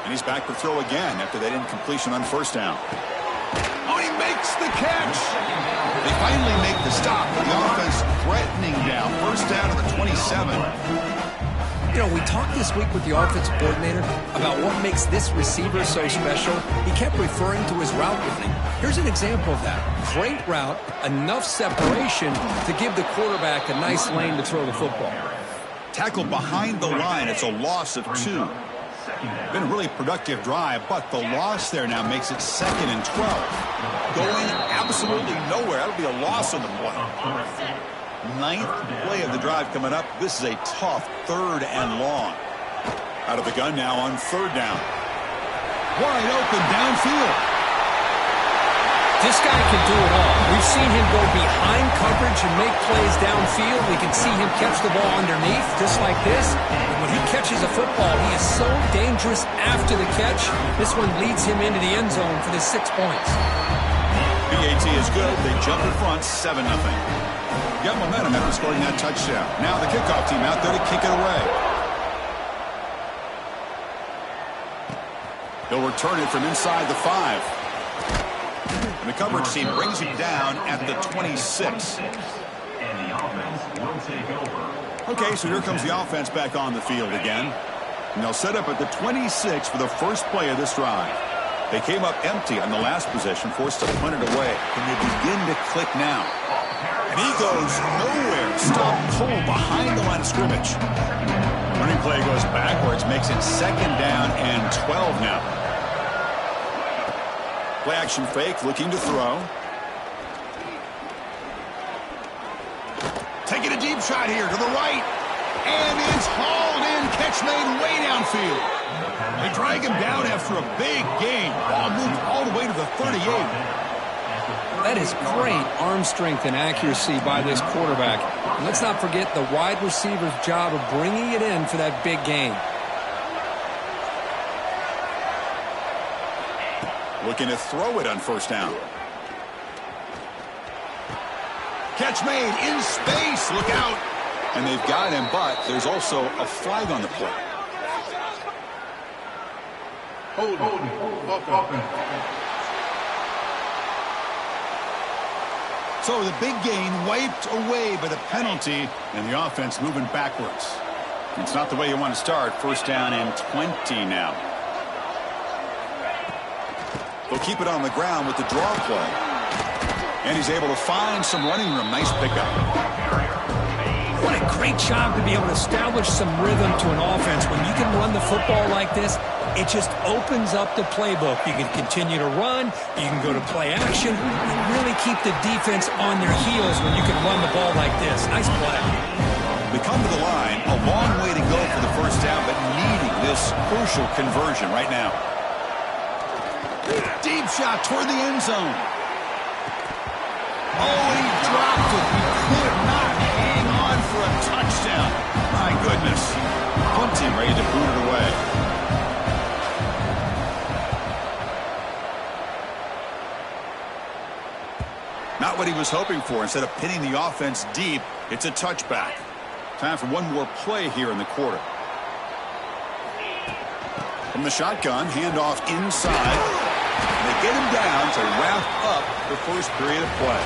And he's back to throw again after that incompletion on first down. Oh, he makes the catch. They finally make the stop. The offense threatening down. First down to the 27. You know, we talked this week with the offensive coordinator about what makes this receiver so special. He kept referring to his route running. Here's an example of that. Great route, enough separation to give the quarterback a nice lane to throw the football. Tackle behind the line. It's a loss of 2. Been a really productive drive, but the loss there now makes it 2nd and 12. Going absolutely nowhere. That'll be a loss on the play. 9th play of the drive coming up. This is a tough 3rd and long. Out of the gun now on 3rd down. Wide open downfield. This guy can do it all. We've seen him go behind coverage and make plays downfield. We can see him catch the ball underneath, just like this. And when he catches a football, he is so dangerous after the catch. This one leads him into the end zone for the 6 points. BAT is good. They jump in front, 7-0. Got momentum after scoring that touchdown. Now the kickoff team out there to kick it away. He'll return it from inside the 5. And the coverage team brings him down at the 26. And the offense will take over. Okay, so here comes the offense back on the field again. And they'll set up at the 26 for the first play of this drive. They came up empty on the last possession, forced to punt it away. And they begin to click now. And he goes nowhere. Stop pull behind the line of scrimmage. Running play goes backwards, makes it 2nd down and 12 now. Play action fake, looking to throw. Taking a deep shot here to the right. And it's hauled in. Catch made way downfield. They drag him down after a big gain. Ball moved all the way to the 38. That is great arm strength and accuracy by this quarterback. And let's not forget the wide receiver's job of bringing it in for that big gain. Looking to throw it on 1st down. Catch made in space. Look out. And they've got him, but there's also a flag on the play. Hold. So the big gain wiped away by the penalty, and the offense moving backwards. It's not the way you want to start. 1st down and 20 now. They'll keep it on the ground with the draw play. And he's able to find some running room. Nice pickup. What a great job to be able to establish some rhythm to an offense. When you can run the football like this, it just opens up the playbook. You can continue to run. You can go to play action. And really keep the defense on their heels when you can run the ball like this. Nice play. We come to the line. A long way to go for the 1st down, but needing this crucial conversion right now. Deep shot toward the end zone. Oh, he dropped it. He could not hang on for a touchdown. My goodness. Punt team ready to boot it away. Not what he was hoping for. Instead of pinning the offense deep, it's a touchback. Time for one more play here in the quarter. From the shotgun, handoff inside. They get him down to wrap up the first period of play.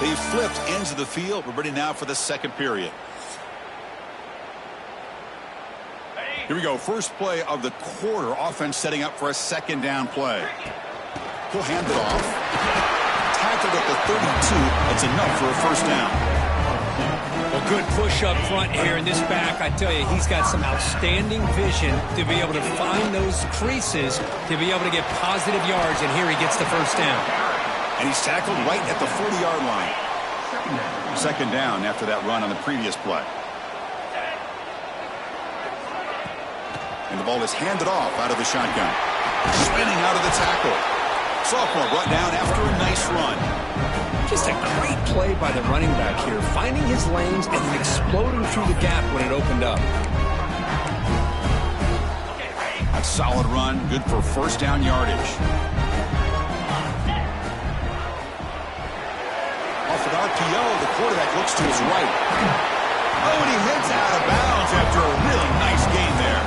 They flipped ends of the field. We're ready now for the 2nd period. Here we go. First play of the quarter. Offense setting up for a 2nd down play. He'll hand it off. Tackled at the 32. That's enough for a 1st down. A good push up front here in this back. I tell you, he's got some outstanding vision to be able to find those creases, to be able to get positive yards, and here he gets the 1st down. And he's tackled right at the 40-yard line. 2nd down after that run on the previous play. And the ball is handed off out of the shotgun. Spinning out of the tackle. Sophomore brought down after a nice run. Just a great play by the running back here, finding his lanes and then exploding through the gap when it opened up. A solid run, good for 1st down yardage. Off an RPO, the quarterback looks to his right. Oh, and he heads out of bounds after a really nice gain there.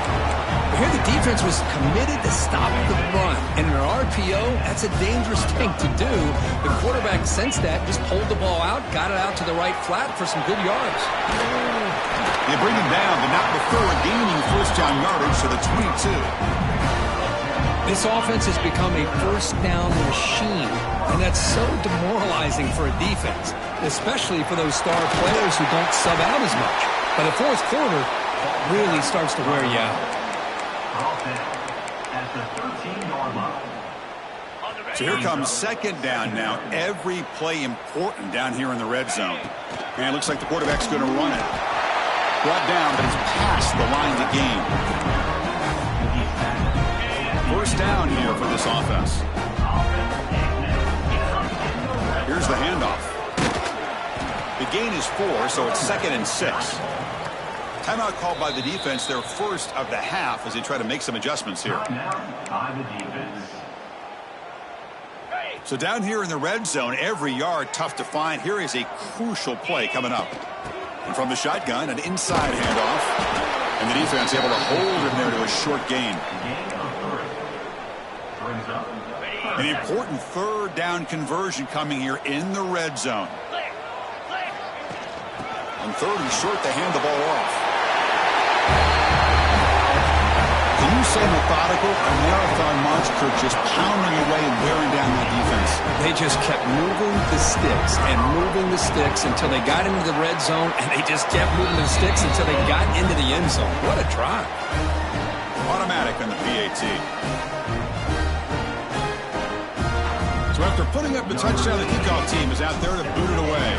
Here the defense was committed to stop the run. And in an RPO, that's a dangerous thing to do. The quarterback sensed that, just pulled the ball out, got it out to the right flat for some good yards. They bring him down, but not before gaining first down yardage to the 22. This offense has become a first down machine, and that's so demoralizing for a defense, especially for those star players who don't sub out as much. By the fourth quarter, it really starts to wear you out. At the 13-yard line. So here comes second down now. Every play important down here in the red zone. And it looks like the quarterback's going to run it. Brought down, but it's past the line to gain. First down here for this offense. Here's the handoff. The gain is 4, so it's 2nd and 6. Timeout called by the defense, their first of the half, as they try to make some adjustments here. By the defense. So down here in the red zone, every yard tough to find. Here is a crucial play coming up. And from the shotgun, an inside handoff. And the defense able to hold him there to a short gain. An important third down conversion coming here in the red zone. On 3rd and short, they hand the ball off. Can you say methodical? A marathon march, Kirk, just pounding away and wearing down that defense. They just kept moving the sticks and moving the sticks until they got into the red zone, and they just kept moving the sticks until they got into the end zone. What a drive. Automatic on the PAT. So after putting up the touchdown, the kickoff team is out there to boot it away.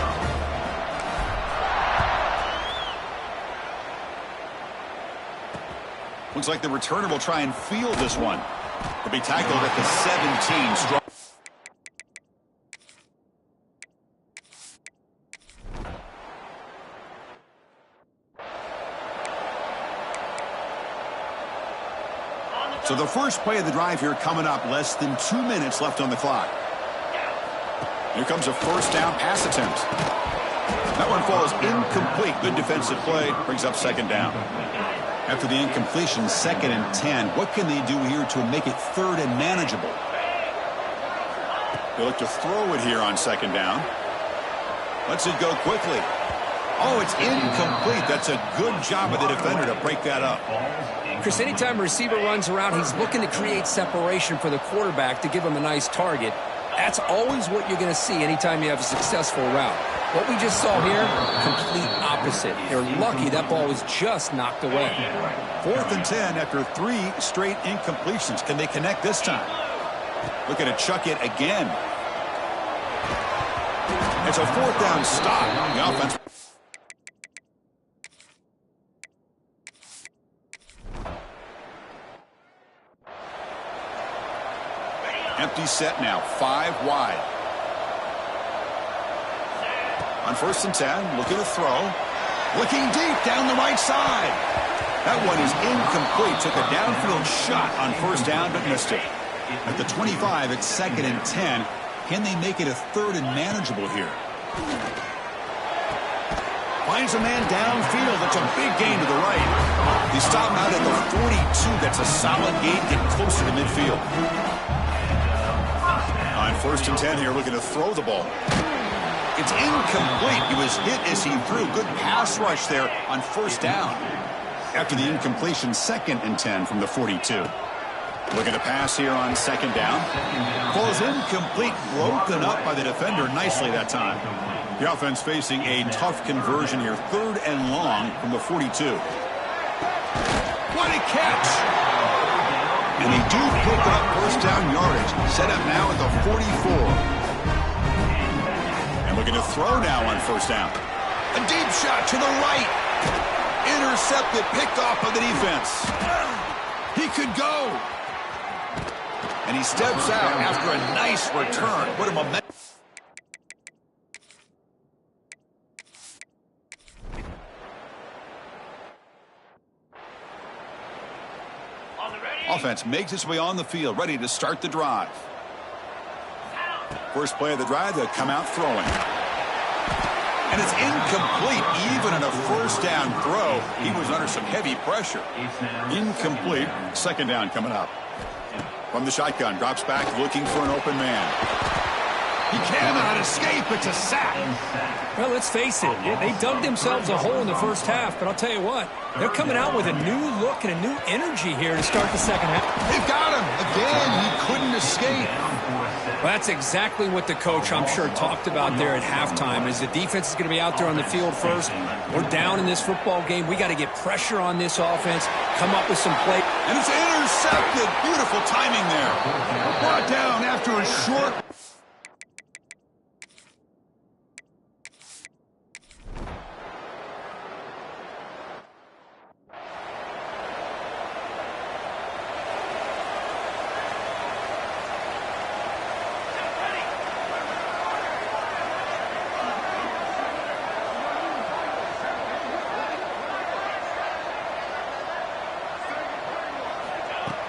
Looks like the returner will try and field this one. He'll be tackled at the 17. Strong. So the first play of the drive here coming up, less than 2 minutes left on the clock. Here comes a first down pass attempt. That one falls incomplete. Good defensive play, brings up second down. After the incompletion, 2nd and 10. What can they do here to make it 3rd and manageable? They look to throw it here on second down. Lets it go quickly. Oh, it's incomplete. That's a good job of the defender to break that up. Chris, anytime a receiver runs around, he's looking to create separation for the quarterback to give him a nice target. That's always what you're going to see anytime you have a successful route. What we just saw here, complete opposite. They're lucky that ball was just knocked away. 4th and 10 after 3 straight incompletions. Can they connect this time? Looking to chuck it again. It's a 4th down stop. The offense. Empty set now, 5 wide. On 1st and 10, looking to throw. Looking deep down the right side. That one is incomplete. Took a downfield shot on 1st down, but missed it. At the 25, it's 2nd and 10. Can they make it a 3rd and manageable here? Finds a man downfield. That's a big gain to the right. He stopped out at the 42. That's a solid gain. Get closer to midfield. On 1st and 10 here, looking to throw the ball. It's incomplete. He was hit as he threw. Good pass rush there on 1st down. After the incompletion, 2nd and 10 from the 42. Looking to pass here on 2nd down. Falls incomplete. Broken up by the defender nicely that time. The offense facing a tough conversion here. 3rd and long from the 42. What a catch! And they do pick up 1st down yardage. Set up now at the 44. Looking to throw now on 1st down. A deep shot to the right. Intercepted, picked off by the defense. He could go. And he steps out after a nice return. What a momentum. Offense makes its way on the field, ready to start the drive. First play of the drive, they'll come out throwing. And it's incomplete. Even in a 1st down throw, he was under some heavy pressure. Incomplete. 2nd down coming up. From the shotgun, drops back looking for an open man. He cannot escape. It's a sack. Well, let's face it. They dug themselves a hole in the first half, but I'll tell you what, they're coming out with a new look and a new energy here to start the second half. They've got him. Again, he couldn't escape. Well, that's exactly what the coach, I'm sure, talked about there at halftime, is the defense is going to be out there on the field first. We're down in this football game. We got to get pressure on this offense, come up with some play. And it's intercepted. Beautiful timing there. Brought down after a short.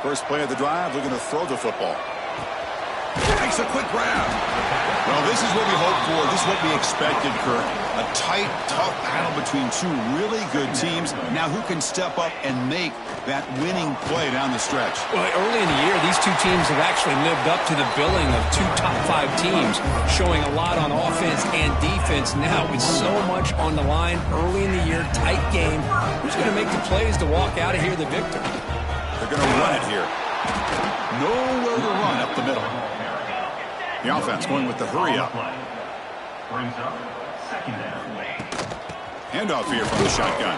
First play of the drive, looking to throw the football. Takes a quick grab. Well, this is what we hoped for. This is what we expected, Kirk. A tight, tough battle between two really good teams. Now who can step up and make that winning play down the stretch? Well, early in the year, these two teams have actually lived up to the billing of two top-5 teams, showing a lot on offense and defense. Now, with so much on the line early in the year, tight game, who's going to make the plays to walk out of here the victor? They're going to run it here. Nowhere to run up the middle. The offense going with the hurry up. Handoff here from the shotgun.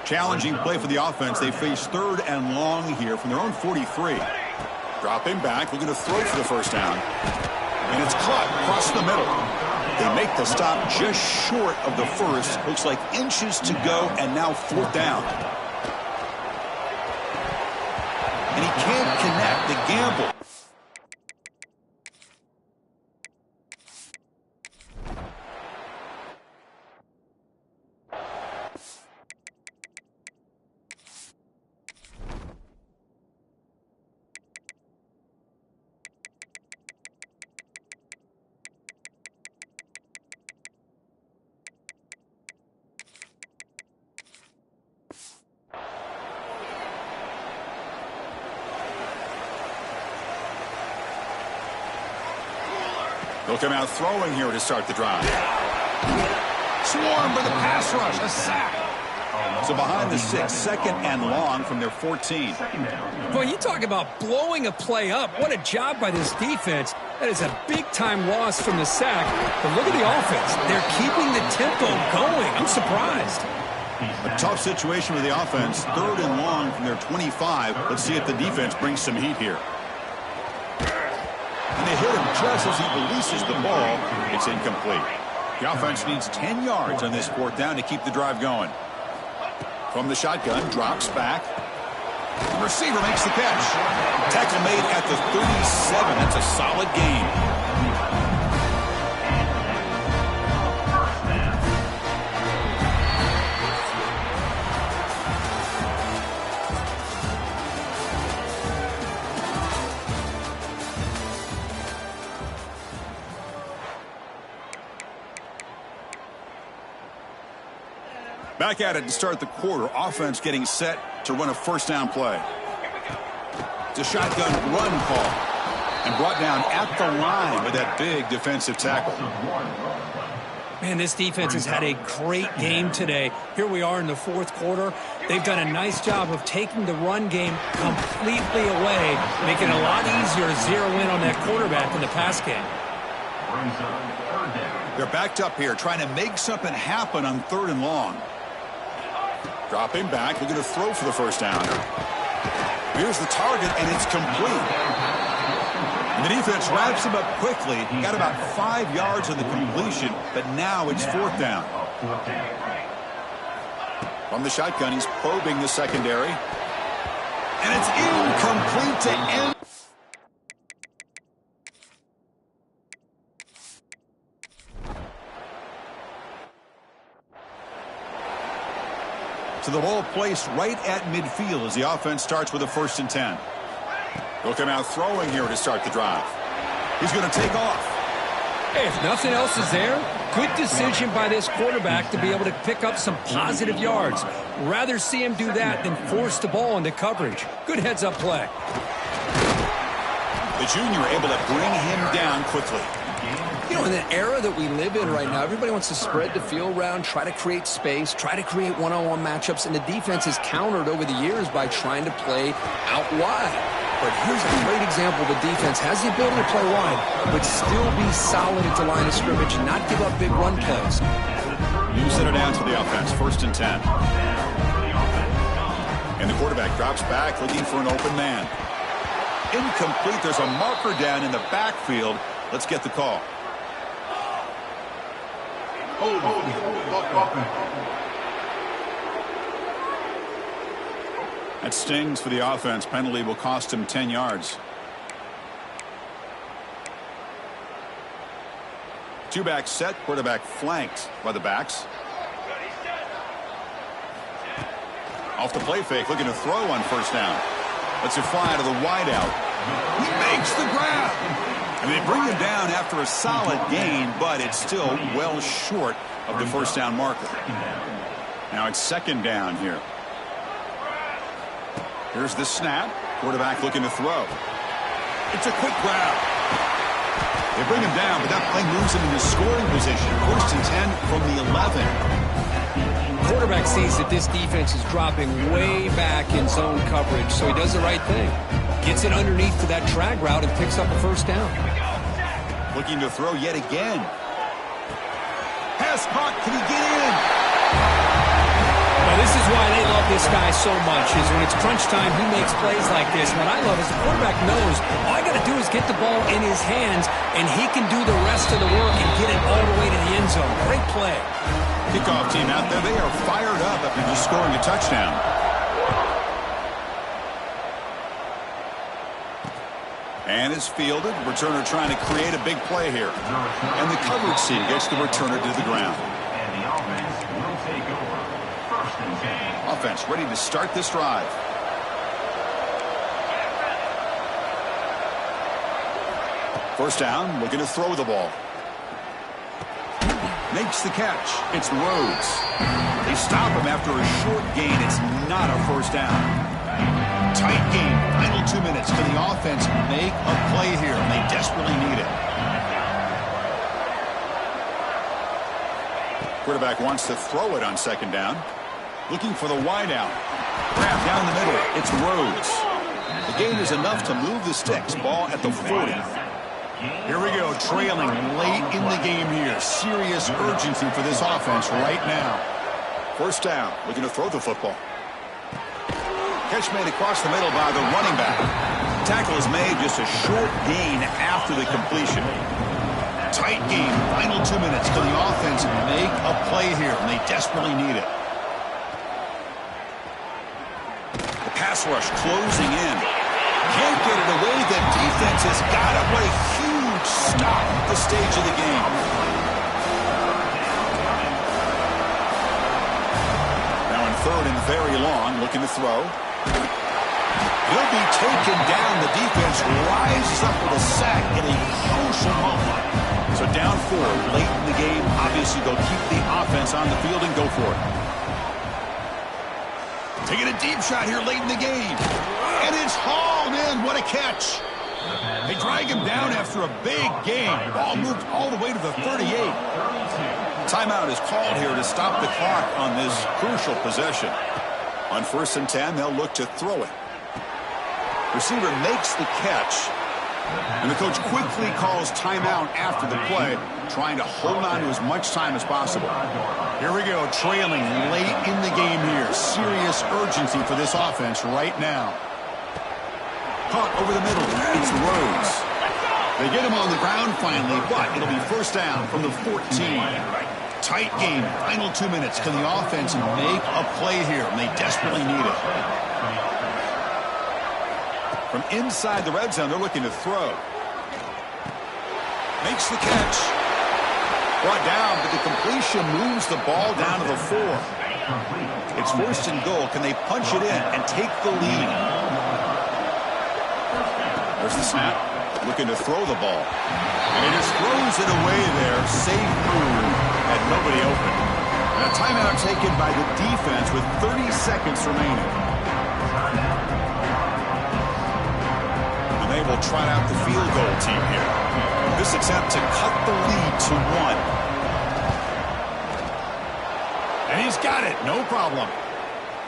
Challenging play for the offense. They face 3rd and long here from their own 43. Dropping back, looking to throw for the first down. And it's caught across the middle. They make the stop just short of the first. Looks like inches to go, and now 4th down. And he can't connect the gamble. They'll come out throwing here to start the drive. Swarmed by the pass rush, a sack. So behind the 6, 2nd and long from their 14. Well, you talk about blowing a play up. What a job by this defense. That is a big-time loss from the sack. But look at the offense. They're keeping the tempo going. I'm surprised. A tough situation with the offense. 3rd and long from their 25. Let's see if the defense brings some heat here. And they hit him just as he releases the ball. It's incomplete. The offense needs 10 yards on this 4th down to keep the drive going. From the shotgun, drops back. The receiver makes the catch. Tackle made at the 37. That's a solid gain. Back at it to start the quarter. Offense getting set to run a 1st down play. It's a shotgun run call. And brought down at the line with that big defensive tackle. Man, this defense has had a great game today. Here we are in the 4th quarter. They've done a nice job of taking the run game completely away, making it a lot easier to zero in on that quarterback in the pass game. They're backed up here, trying to make something happen on 3rd and long. Dropping back, looking to throw for the first down. Here's the target, and it's complete. And the defense wraps him up quickly. Got about 5 yards on the completion, but now it's 4th down. From the shotgun, he's probing the secondary. And it's incomplete to end. So the ball placed right at midfield as the offense starts with a 1st and 10. They'll come out throwing here to start the drive. He's going to take off. Hey, if nothing else is there, good decision by this quarterback to be able to pick up some positive yards. Rather see him do that than force the ball into coverage. Good heads-up play. The junior able to bring him down quickly. You know, in the era that we live in right now, everybody wants to spread the field around, try to create space, try to create one-on-one matchups, and the defense has countered over the years by trying to play out wide. But here's a great example. The defense has the ability to play wide, but still be solid at the line of scrimmage and not give up big run plays. You set it down to the offense, 1st and 10. And the quarterback drops back, looking for an open man. Incomplete. There's a marker down in the backfield. Let's get the call. That stings for the offense. Penalty will cost him 10 yards. Two-back set. Quarterback flanked by the backs. Off the play fake. Looking to throw on 1st down. Lets it fly to the wideout. He makes the grab. And they bring him down after a solid gain, but it's still well short of the 1st down marker. Now it's 2nd down here. Here's the snap. Quarterback looking to throw. It's a quick grab. They bring him down, but that play moves him into scoring position. 1st and 10 from the 11. Quarterback sees that this defense is dropping way back in zone coverage, so he does the right thing. Gets it underneath to that drag route and picks up a 1st down. Looking to throw yet again. Pass caught. Can he get in? Now, this is why they love this guy so much, is when it's crunch time, he makes plays like this. What I love is the quarterback knows all I got to do is get the ball in his hands, and he can do the rest of the work and get it all the way to the end zone. Great play. Kickoff team out there. They are fired up after just scoring a touchdown. And is fielded. Returner trying to create a big play here. And the coverage team gets the returner to the ground. And the offense will take over. 1st and 10. Offense ready to start this drive. First down, looking to throw the ball. Makes the catch. It's Rhodes. They stop him after a short gain. It's not a 1st down. Tight game. Final 2 minutes. Can the offense make a play here? And they desperately need it. Quarterback wants to throw it on 2nd down. Looking for the wideout. Grab down the middle. It's Rhodes. The gain is enough to move the sticks. Ball at the 40. Here we go. Trailing late in the game here. Serious urgency for this offense right now. 1st down. Looking to throw the football. Catch made across the middle by the running back. Tackle is made, just a short gain after the completion. Tight game. Final 2 minutes. Can the offense make a play here? And they desperately need it. The pass rush closing in. Can't get it away. The defense has got it. What a huge stop at this stage of the game. Now in 3rd and very long, looking to throw. He'll be taken down. The defense rises up with a sack in a crucial moment. So down 4 late in the game. Obviously, they'll keep the offense on the field and go for it. Taking a deep shot here late in the game. And it's hauled in. What a catch. They drag him down after a big game. Ball moved all the way to the 38. Timeout is called here to stop the clock on this crucial possession. On 1st and 10, they'll look to throw it. Receiver makes the catch. And the coach quickly calls timeout after the play, trying to hold on to as much time as possible. Here we go, trailing late in the game here. Serious urgency for this offense right now. Caught over the middle. It's Rhodes. They get him on the ground finally, but it'll be 1st down from the 14. Tight game. Final 2 minutes. Can the offense make a play here? And they desperately need it. From inside the red zone, they're looking to throw. Makes the catch. Brought down, but the completion moves the ball down to the 4. It's 1st and goal. Can they punch it in and take the lead? There's the snap. Looking to throw the ball. And he just throws it away there. Safe move. Had nobody open. And a timeout taken by the defense with 30 seconds remaining. And they will trot out the field goal team here. This attempt to cut the lead to 1. And he's got it. No problem.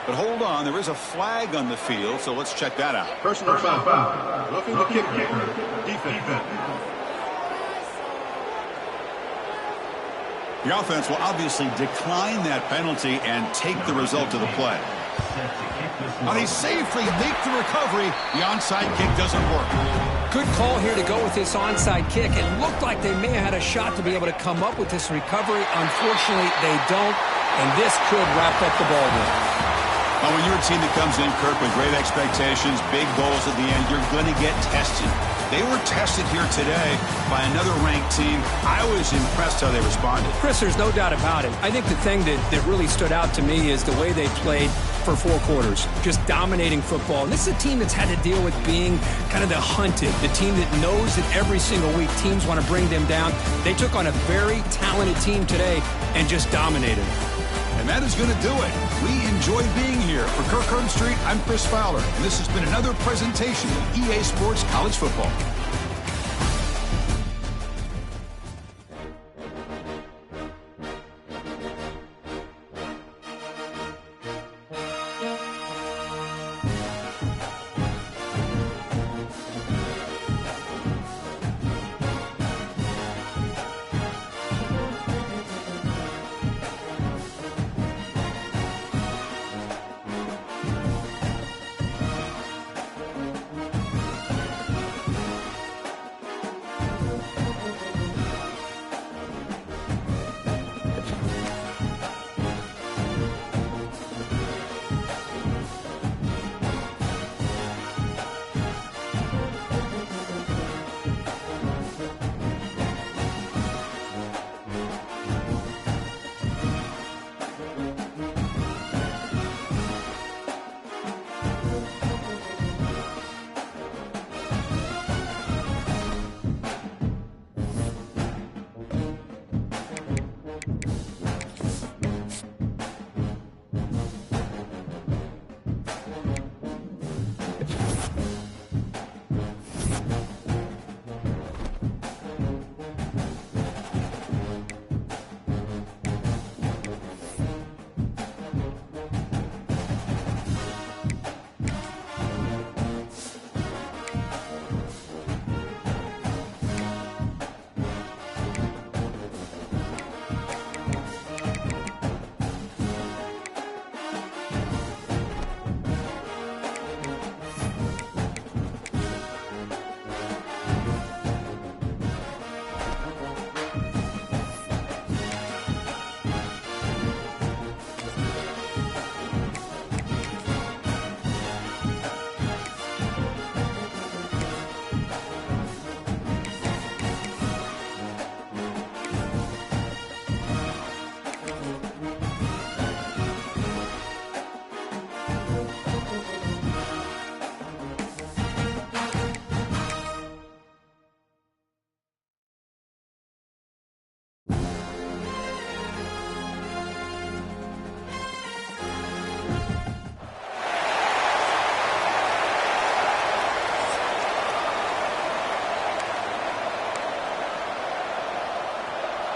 But hold on, there is a flag on the field, so let's check that out. Personal foul. Roughing the kicker. Defense. The offense will obviously decline that penalty and take the result of the play. Now they safely make the recovery. The onside kick doesn't work. Good call here to go with this onside kick. It looked like they may have had a shot to be able to come up with this recovery. Unfortunately, they don't, and this could wrap up the ball game. Well, when you're a team that comes in, Kirk, with great expectations, big goals at the end, you're going to get tested. They were tested here today by another ranked team. I was impressed how they responded. Chris, there's no doubt about it. I think the thing that really stood out to me is the way they played for 4 quarters, just dominating football. And this is a team that's had to deal with being kind of the hunted, the team that knows that every single week teams want to bring them down. They took on a very talented team today and just dominated. And that is going to do it. We enjoy being here. For Kirk Herbstreit, I'm Chris Fowler. And this has been another presentation of EA Sports College Football.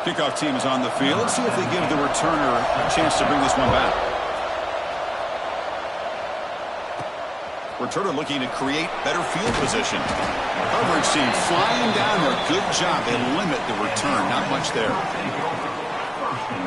Kickoff team is on the field. Let's see if they give the returner a chance to bring this one back. Returner looking to create better field position. Coverage team flying down there. Good job. They limit the return. Not much there.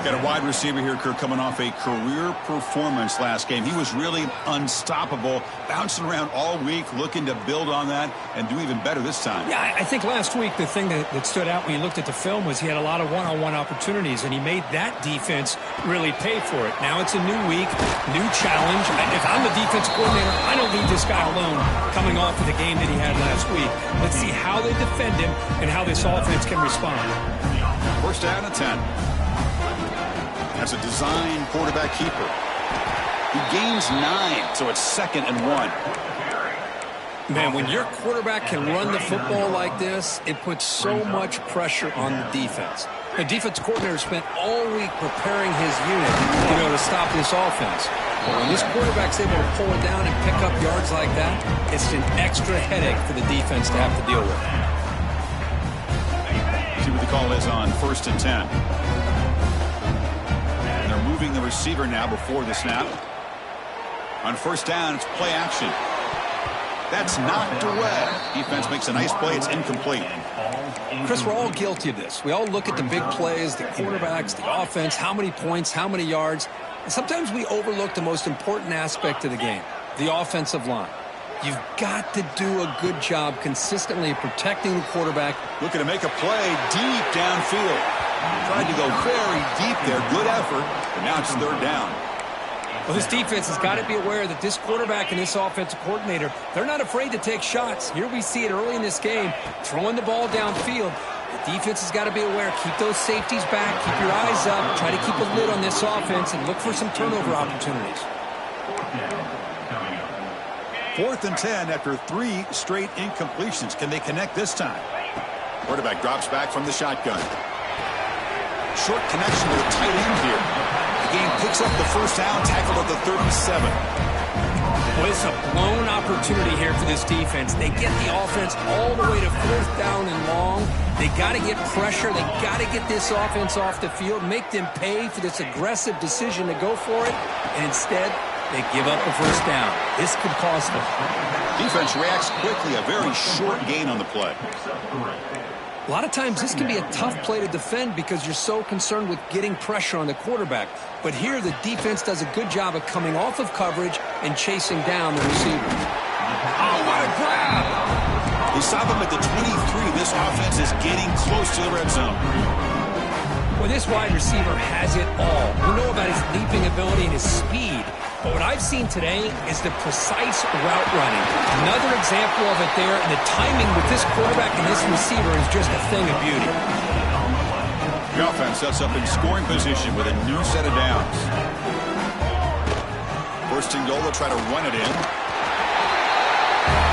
Got a wide receiver here, Kirk, coming off a career performance last game. He was really unstoppable, bouncing around all week, looking to build on that and do even better this time. Yeah, I think last week the thing that stood out when you looked at the film was he had a lot of one-on-one opportunities, and he made that defense really pay for it. Now it's a new week, new challenge. If I'm the defense coordinator, I don't need this guy alone coming off of the game that he had last week. Let's see how they defend him and how this offense can respond. First down and 10. That's a design quarterback keeper. He gains 9, so it's 2nd and 1. Man, when your quarterback can run the football like this, it puts so much pressure on the defense. The defense coordinator spent all week preparing his unit, to stop this offense. But when this quarterback's able to pull it down and pick up yards like that, it's an extra headache for the defense to have to deal with. See what the call is on 1st and 10. And they're moving the receiver now before the snap. On 1st down, it's play action. That's knocked away. Defense makes a nice play. It's incomplete. Chris, we're all guilty of this. We all look at the big plays, the quarterbacks, the offense, how many points, how many yards. And sometimes we overlook the most important aspect of the game, the offensive line. You've got to do a good job consistently protecting the quarterback. Looking to make a play deep downfield. Tried to go very deep there. Good effort. But now it's 3rd down. Well, this defense has got to be aware that this quarterback and this offensive coordinator, they're not afraid to take shots. Here we see it early in this game, throwing the ball downfield. The defense has got to be aware. Keep those safeties back. Keep your eyes up. Try to keep a lid on this offense and look for some turnover opportunities. 4th and 10 after 3 straight incompletions. Can they connect this time? Quarterback drops back from the shotgun. Short connection to the tight end here. The game picks up the 1st down, tackled at the 37. Well, it's a blown opportunity here for this defense. They get the offense all the way to 4th down and long. They got to get pressure. They got to get this offense off the field, make them pay for this aggressive decision to go for it. And instead, they give up the 1st down. This could cost them. Defense reacts quickly. A very short gain on the play. A lot of times this can be a tough play to defend because you're so concerned with getting pressure on the quarterback. But here the defense does a good job of coming off of coverage and chasing down the receiver. Oh, what a grab! They stop him at the 23. This offense is getting close to the red zone. Well, this wide receiver has it all. We know about his leaping ability and his speed. But what I've seen today is the precise route running. Another example of it there, and the timing with this quarterback and this receiver is just a thing of beauty. The offense sets up in scoring position with a new set of downs. 1st and goal, they'll try to run it in.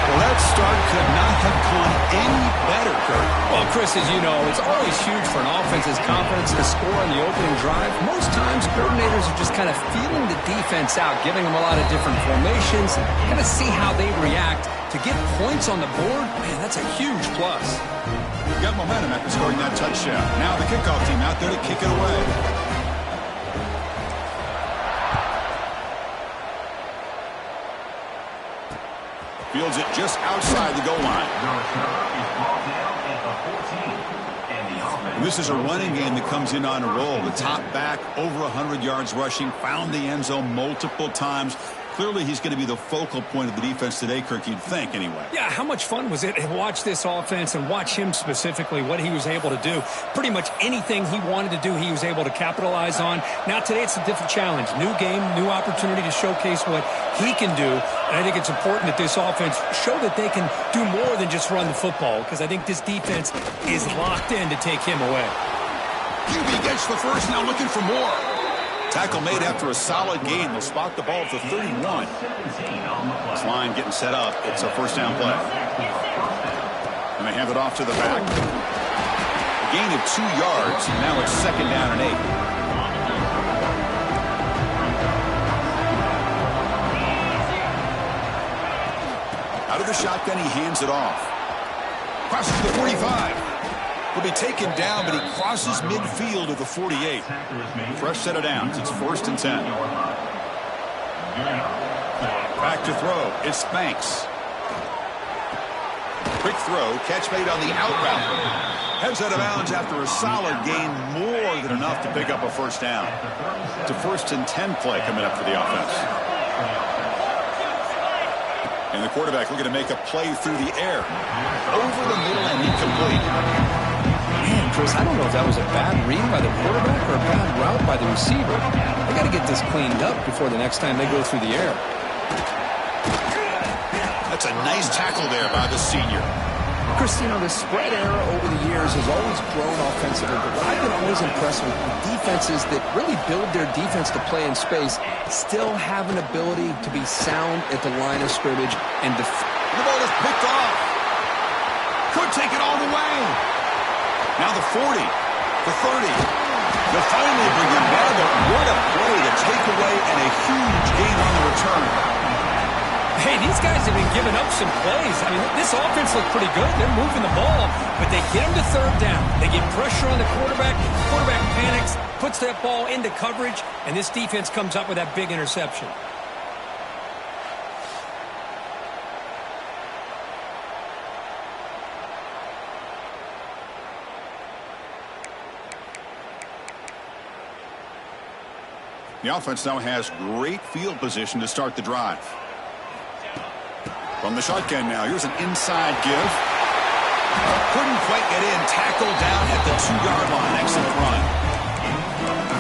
Well, that start could not have gone any better, Kurt. Well, Chris, as you know, it's always huge for an offense's confidence to score on the opening drive. Most times, coordinators are just kind of feeling the defense out, giving them a lot of different formations, kind of see how they react. To get points on the board, man, that's a huge plus. Got momentum after scoring that touchdown. Now the kickoff team out there to kick it away. Fields it just outside the goal line. And this is a running game that comes in on a roll. The top back, over 100 yards rushing, found the end zone multiple times. Clearly, he's going to be the focal point of the defense today, Kirk, you'd think, anyway. Yeah, how much fun was it to watch this offense and watch him specifically, what he was able to do. Pretty much anything he wanted to do, he was able to capitalize on. Now, today, it's a different challenge. New game, new opportunity to showcase what he can do. And I think it's important that this offense show that they can do more than just run the football, because I think this defense is locked in to take him away. QB gets the 1st, now looking for more. Tackle made after a solid gain. They'll spot the ball at the 31. This line getting set up. It's a 1st down play. And they hand it off to the back. A gain of 2 yards. And now it's 2nd down and 8. Out of the shotgun, he hands it off. Crosses the 45. Will be taken down, but he crosses midfield at the 48. Fresh set of downs. It's 1st and 10. Back to throw. It's Banks. Quick throw. Catch made on the out route. Heads out of bounds after a solid gain, more than enough to pick up a 1st down. It's a 1st and 10 play coming up for the offense. And the quarterback looking to make a play through the air. Over the middle and incomplete. Man, Chris, I don't know if that was a bad read by the quarterback or a bad route by the receiver. They got to get this cleaned up before the next time they go through the air. That's a nice tackle there by the senior. Christine, the spread era over the years has always grown offensively, but what I've been always impressed with defenses that really build their defense to play in space still have an ability to be sound at the line of scrimmage and The ball is picked off. Could take it all the way. Now the 40, the 30. They'll finally bring him down, but what a play, the takeaway, and a huge gain on the return. Hey, these guys have been giving up some plays. I mean, this offense looked pretty good. They're moving the ball, but they get him to third down. They get pressure on the quarterback. Quarterback panics, puts that ball into coverage, and this defense comes up with that big interception. The offense now has great field position to start the drive. From the shotgun now, here's an inside give. Couldn't quite get in. Tackle down at the 2-yard line. Excellent run.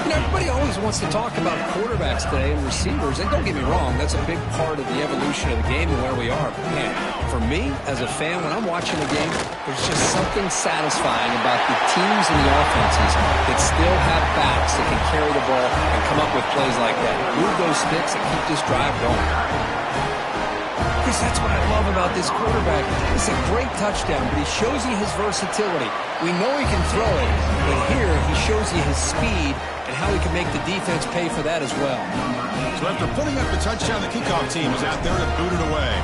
You know, everybody always wants to talk about quarterbacks today and receivers, and don't get me wrong, that's a big part of the evolution of the game and where we are. But man, for me, as a fan, when I'm watching the game, there's just something satisfying about the teams and the offenses that still have backs that can carry the ball and come up with plays like that. Move those sticks and keep this drive going. Chris, that's what I love about this quarterback. It's a great touchdown, but he shows you his versatility. We know he can throw it, but here he shows you his speed and how he can make the defense pay for that as well. So after putting up the touchdown, the kickoff team is out there to boot it away.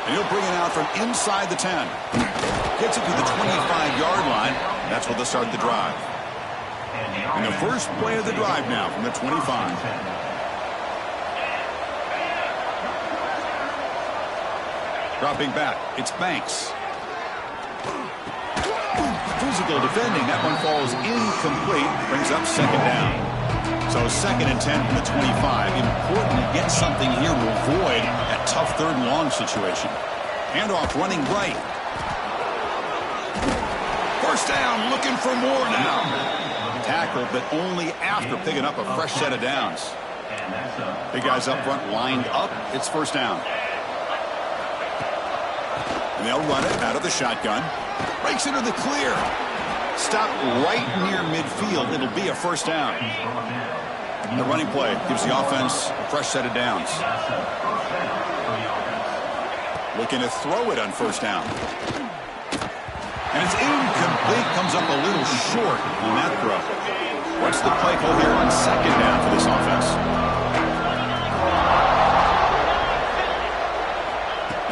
And he'll bring it out from inside the 10. Gets it to the 25-yard line. That's where they'll start the drive. And the first play of the drive now from the 25. Dropping back, it's Banks. Physical defending, that one falls incomplete, brings up second down. So second and 10 from the 25. Important to get something here to avoid that tough third and long situation. Handoff running right. First down, looking for more now. Tackled, but only after picking up a fresh set of downs. Big guys up front lined up. It's first down. And they'll run it out of the shotgun. Breaks into the clear. Stop right near midfield. It'll be a first down. The running play gives the offense a fresh set of downs. Looking to throw it on first down. And it's incomplete. Comes up a little short on that throw. What's the play call here on second down for this offense?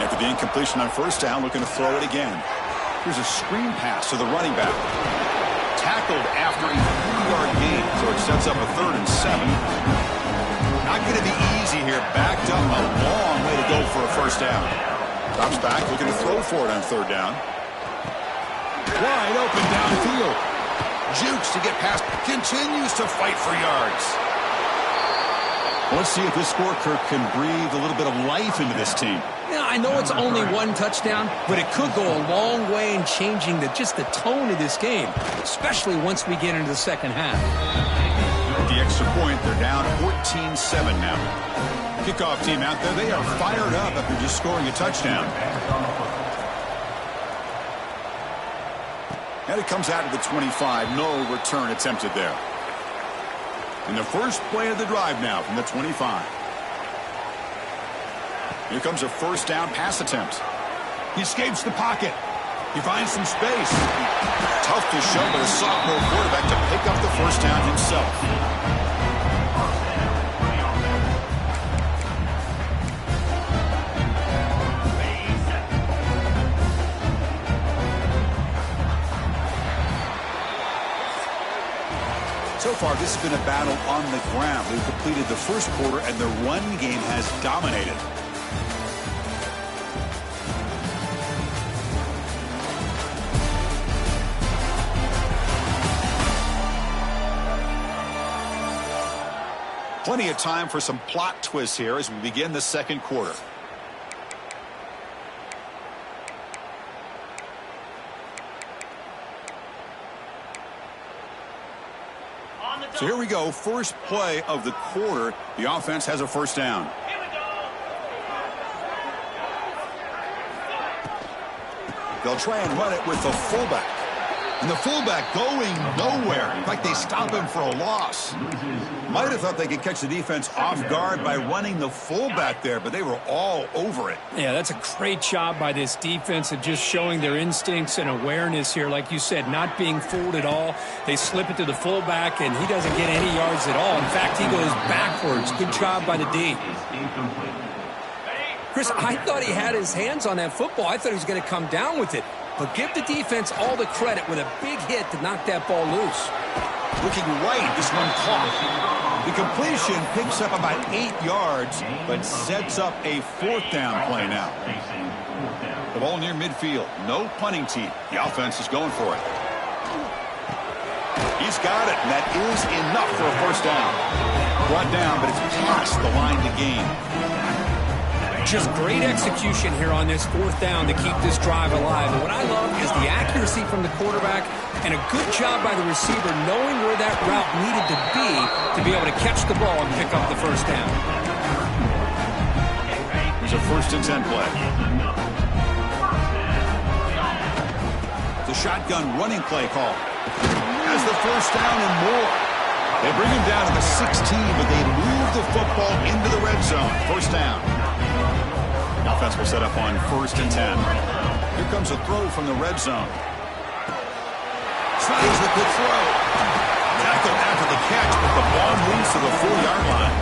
After the incompletion on first down, looking to throw it again. Here's a screen pass to the running back. Tackled after a 3-yard gain, so it sets up a 3rd and 7. Not going to be easy here. Backed up a long way to go for a first down. Drops back, looking to throw for it on third down. Wide open downfield. Jukes to get past. Continues to fight for yards. Let's see if this scorecard can breathe a little bit of life into this team. Yeah, I know it's only one touchdown, but it could go a long way in changing just the tone of this game, especially once we get into the second half. At the extra point, they're down 14-7 now. Kickoff team out there, they are fired up after just scoring a touchdown. And it comes out of the 25. No return attempted there. And the first play of the drive now from the 25. Here comes a first down pass attempt. He escapes the pocket. He finds some space. Tough to show, but a sophomore quarterback to pick up the first down himself. So far, this has been a battle on the ground. We've completed the first quarter, and the run game has dominated. Plenty of time for some plot twists here as we begin the second quarter. So here we go, first play of the quarter. The offense has a first down. They'll try and run it with the fullback. And the fullback going nowhere. In fact, they stop him for a loss. Might have thought they could catch the defense off guard by running the fullback there, but they were all over it. Yeah, that's a great job by this defense of just showing their instincts and awareness here. Like you said, not being fooled at all. They slip it to the fullback, and he doesn't get any yards at all. In fact, he goes backwards. Good job by the D. Chris, I thought he had his hands on that football. I thought he was going to come down with it. But give the defense all the credit with a big hit to knock that ball loose. Looking right, this one caught. The completion picks up about 8 yards, but sets up a 4th down play now. The ball near midfield. No punting team. The offense is going for it. He's got it, and that is enough for a 1st down. Brought down, but it's past the line to gain. Just great execution here on this 4th down to keep this drive alive. And what I love is the accuracy from the quarterback and a good job by the receiver knowing where that route needed to be able to catch the ball and pick up the 1st down. Here's a 1st and 10 play. The shotgun running play call. Has the 1st down and more. They bring him down to the 16, but they move the football into the red zone. 1st down. The offense will set up on 1st and 10. Here comes a throw from the red zone. Tries the good throw. Tackled after the catch, but the ball moves to the 4-yard line.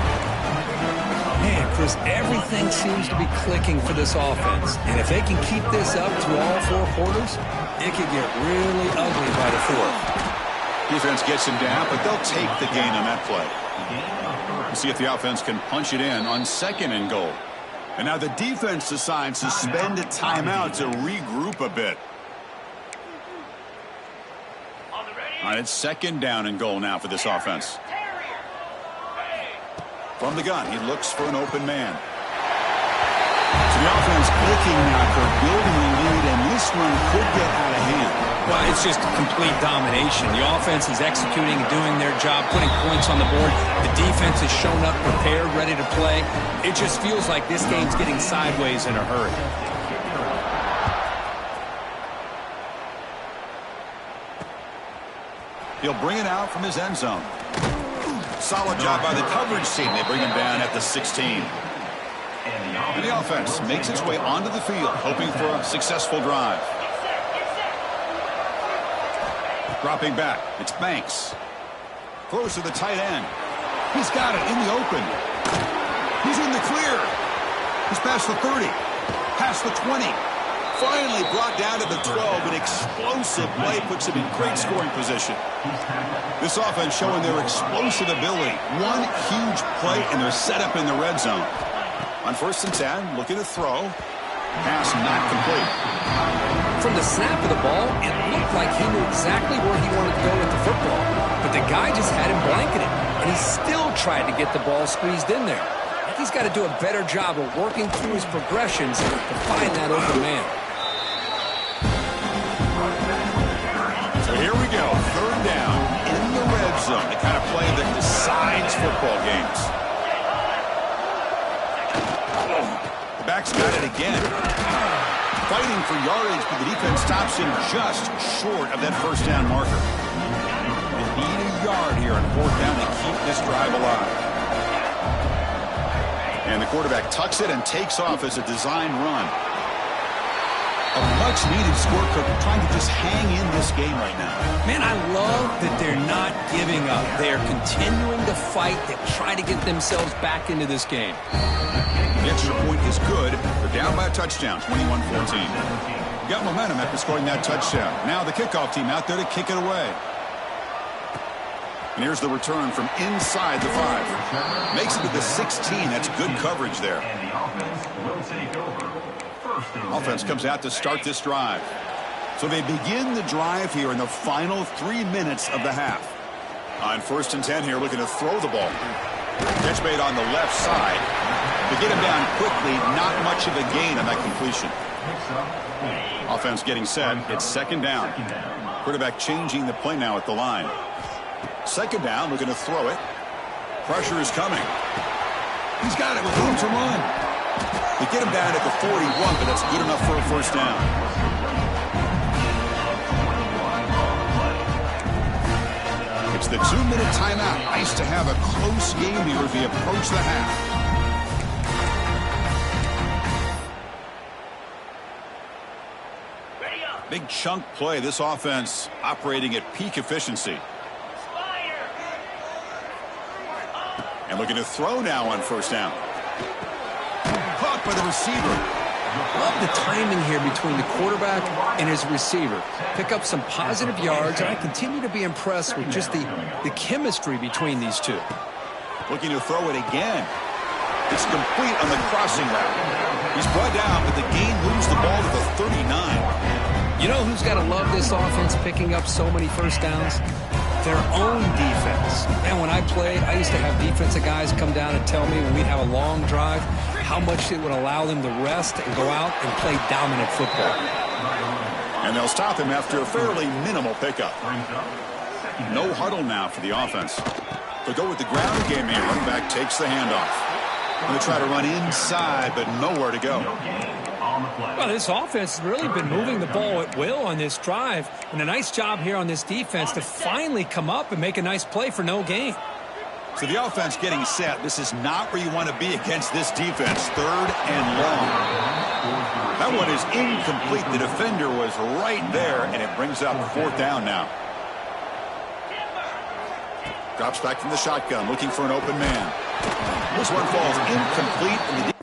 Man, Chris, everything seems to be clicking for this offense. And if they can keep this up through all 4 quarters, it could get really ugly by the 4th. Defense gets him down, but they'll take the gain on that play. We'll see if the offense can punch it in on 2nd and goal. And now the defense decides to spend a timeout to regroup a bit. All right, it's 2nd down and goal now for this offense. From the gun, he looks for an open man. So the offense clicking now for building a lead, and this one could get out of hand. Well, it's just complete domination. The offense is executing and doing their job, putting points on the board. The defense has shown up prepared, ready to play. It just feels like this game's getting sideways in a hurry. He'll bring it out from his end zone. Solid job by the coverage team. They bring him down at the 16. And the offense makes its way onto the field, hoping for a successful drive. Dropping back, it's Banks. Throws to the tight end. He's got it in the open. He's in the clear. He's past the 30, past the 20. Finally brought down to the 12. An explosive play puts him in great scoring position. This offense showing their explosive ability. One huge play, and they're set up in the red zone. On 1st and 10, looking to throw. Pass not complete. From the snap of the ball, it looked like he knew exactly where he wanted to go with the football. But the guy just had him blanketed, and he still tried to get the ball squeezed in there. I think he's got to do a better job of working through his progressions to find that open man. So here we go, 3rd down in the red zone, the kind of play that decides football games. The back's got it again. Fighting for yardage, but the defense stops him just short of that 1st down marker. They need a yard here on 4th down to keep this drive alive. And the quarterback tucks it and takes off as a design run. A much-needed score, Cook, trying to just hang in this game right now. Man, I love that they're not giving up. They are continuing to fight to try to get themselves back into this game. The extra point is good. They're down by a touchdown, 21-14. Got momentum after scoring that touchdown. Now the kickoff team out there to kick it away. And here's the return from inside the 5. Makes it to the 16. That's good coverage there. And the offense will take over. Offense comes out to start this drive. So they begin the drive here in the final 3 minutes of the half. On 1st and 10 here, looking to throw the ball. Catch made on the left side. To get him down quickly, not much of a gain on that completion. Offense getting set. It's 2nd down. Quarterback changing the play now at the line. 2nd down, looking to throw it. Pressure is coming. He's got it with room to run. They get him down at the 41, but that's good enough for a 1st down. It's the 2-minute timeout. Nice to have a close game here as we approach the half. Big chunk play. This offense operating at peak efficiency. And looking to throw now on first down. Caught by the receiver. Love the timing here between the quarterback and his receiver. Pick up some positive yards, and I continue to be impressed with just the chemistry between these two. Looking to throw it again. It's complete on the crossing route. He's brought down, but the gain moves the ball to the 39. You know who's got to love this offense picking up so many first downs? Their own defense. And when I played, I used to have defensive guys come down and tell me when we'd have a long drive how much it would allow them to rest and go out and play dominant football. And they'll stop him after a fairly minimal pickup. No huddle now for the offense. They'll go with the ground game here. Running back takes the handoff. Going to try to run inside, but nowhere to go. Well, this offense has really been moving the ball at will on this drive. And a nice job here on this defense to finally come up and make a nice play for no gain. So the offense getting set. This is not where you want to be against this defense. 3rd and long. That one is incomplete. The defender was right there, and it brings up 4th down now. Drops back from the shotgun, looking for an open man. This one falls incomplete. And the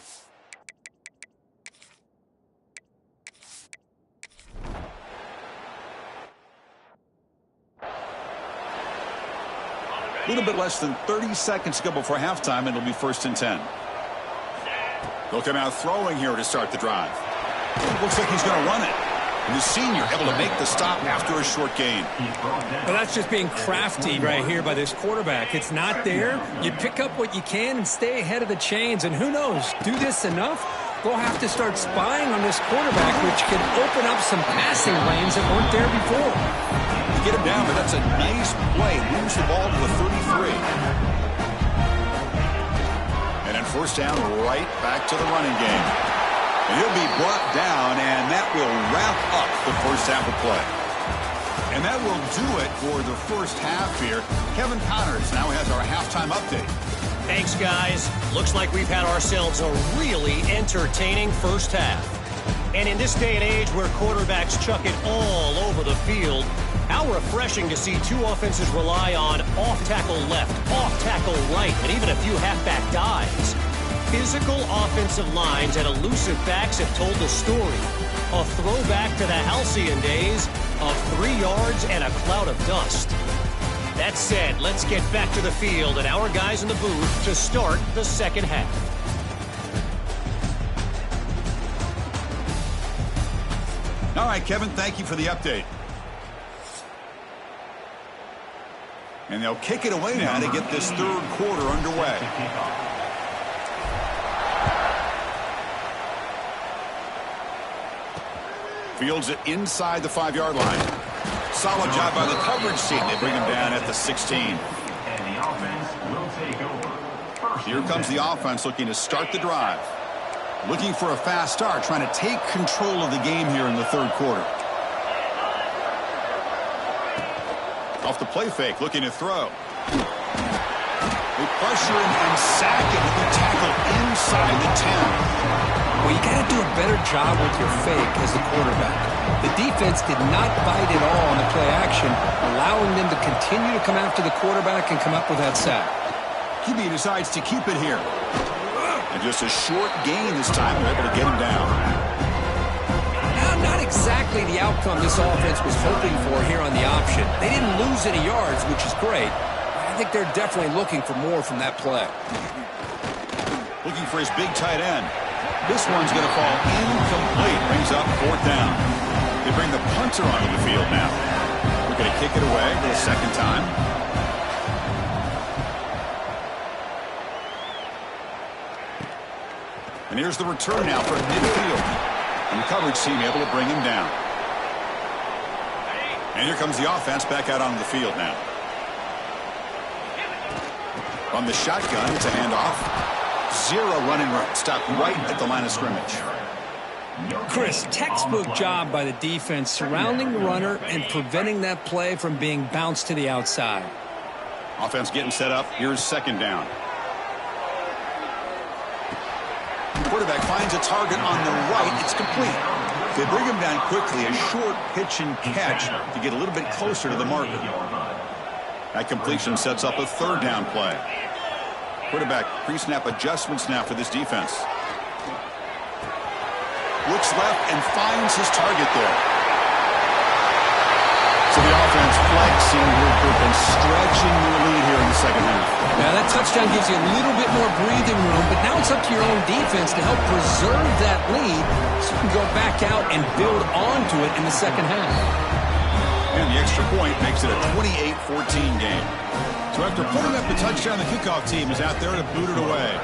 a little bit less than 30 seconds to go before halftime, and it'll be 1st and 10. They'll come out throwing here to start the drive. Looks like he's going to run it. And the senior able to make the stop after a short gain. Well, that's just being crafty right here by this quarterback. It's not there. You pick up what you can and stay ahead of the chains. And who knows, do this enough, we'll have to start spying on this quarterback, which can open up some passing lanes that weren't there before. You get him down, but that's a nice play. Moves the ball to the 33. And then 1st down, right back to the running game. And he'll be brought down, and that will wrap up the first half of play. And that will do it for the first half here. Kevin Connors now has our halftime update. Thanks, guys. Looks like we've had ourselves a really entertaining first half. And in this day and age where quarterbacks chuck it all over the field, how refreshing to see two offenses rely on off-tackle left, off-tackle right, and even a few halfback dives. Physical offensive lines and elusive backs have told the story. A throwback to the halcyon days of 3 yards and a cloud of dust. That said, let's get back to the field and our guys in the booth to start the second half. All right, Kevin, thank you for the update. And they'll kick it away now to get this 3rd quarter underway. Fields it inside the 5-yard line. Solid job by the coverage team. They bring him down at the 16. And the offense will take over. Here comes the offense looking to start the drive. Looking for a fast start, trying to take control of the game here in the 3rd quarter. Off the play fake, looking to throw. They pressure him and sack him with the tackle inside the 10. Well, you got to do a better job with your fake as the quarterback. The defense did not bite at all on the play action, allowing them to continue to come after the quarterback and come up with that sack. QB decides to keep it here. And just a short gain this time, they're able to get him down. Now, not exactly the outcome this offense was hoping for here on the option. They didn't lose any yards, which is great. I think they're definitely looking for more from that play. Looking for his big tight end. This one's going to fall incomplete. Brings up 4th down. They bring the punter onto the field now. We're going to kick it away for the 2nd time. And here's the return now from midfield. And the coverage team able to bring him down. And here comes the offense back out onto the field now. From the shotgun, it's a handoff. 0 running room. Stopped right at the line of scrimmage. Chris, textbook job by the defense surrounding the runner and preventing that play from being bounced to the outside. Offense getting set up. Here's second down. Quarterback finds a target on the right. It's complete. They bring him down quickly. A short pitch and catch to get a little bit closer to the marker. That completion sets up a third down play. Quarterback pre-snap adjustments now for this defense. Looks left and finds his target there. So the offense flexing, regrouping, stretching their lead here in the second half. Now that touchdown gives you a little bit more breathing room, but now it's up to your own defense to help preserve that lead so you can go back out and build onto it in the second half. And the extra point makes it a 28-14 game. So after putting up the touchdown, the kickoff team is out there to boot it away.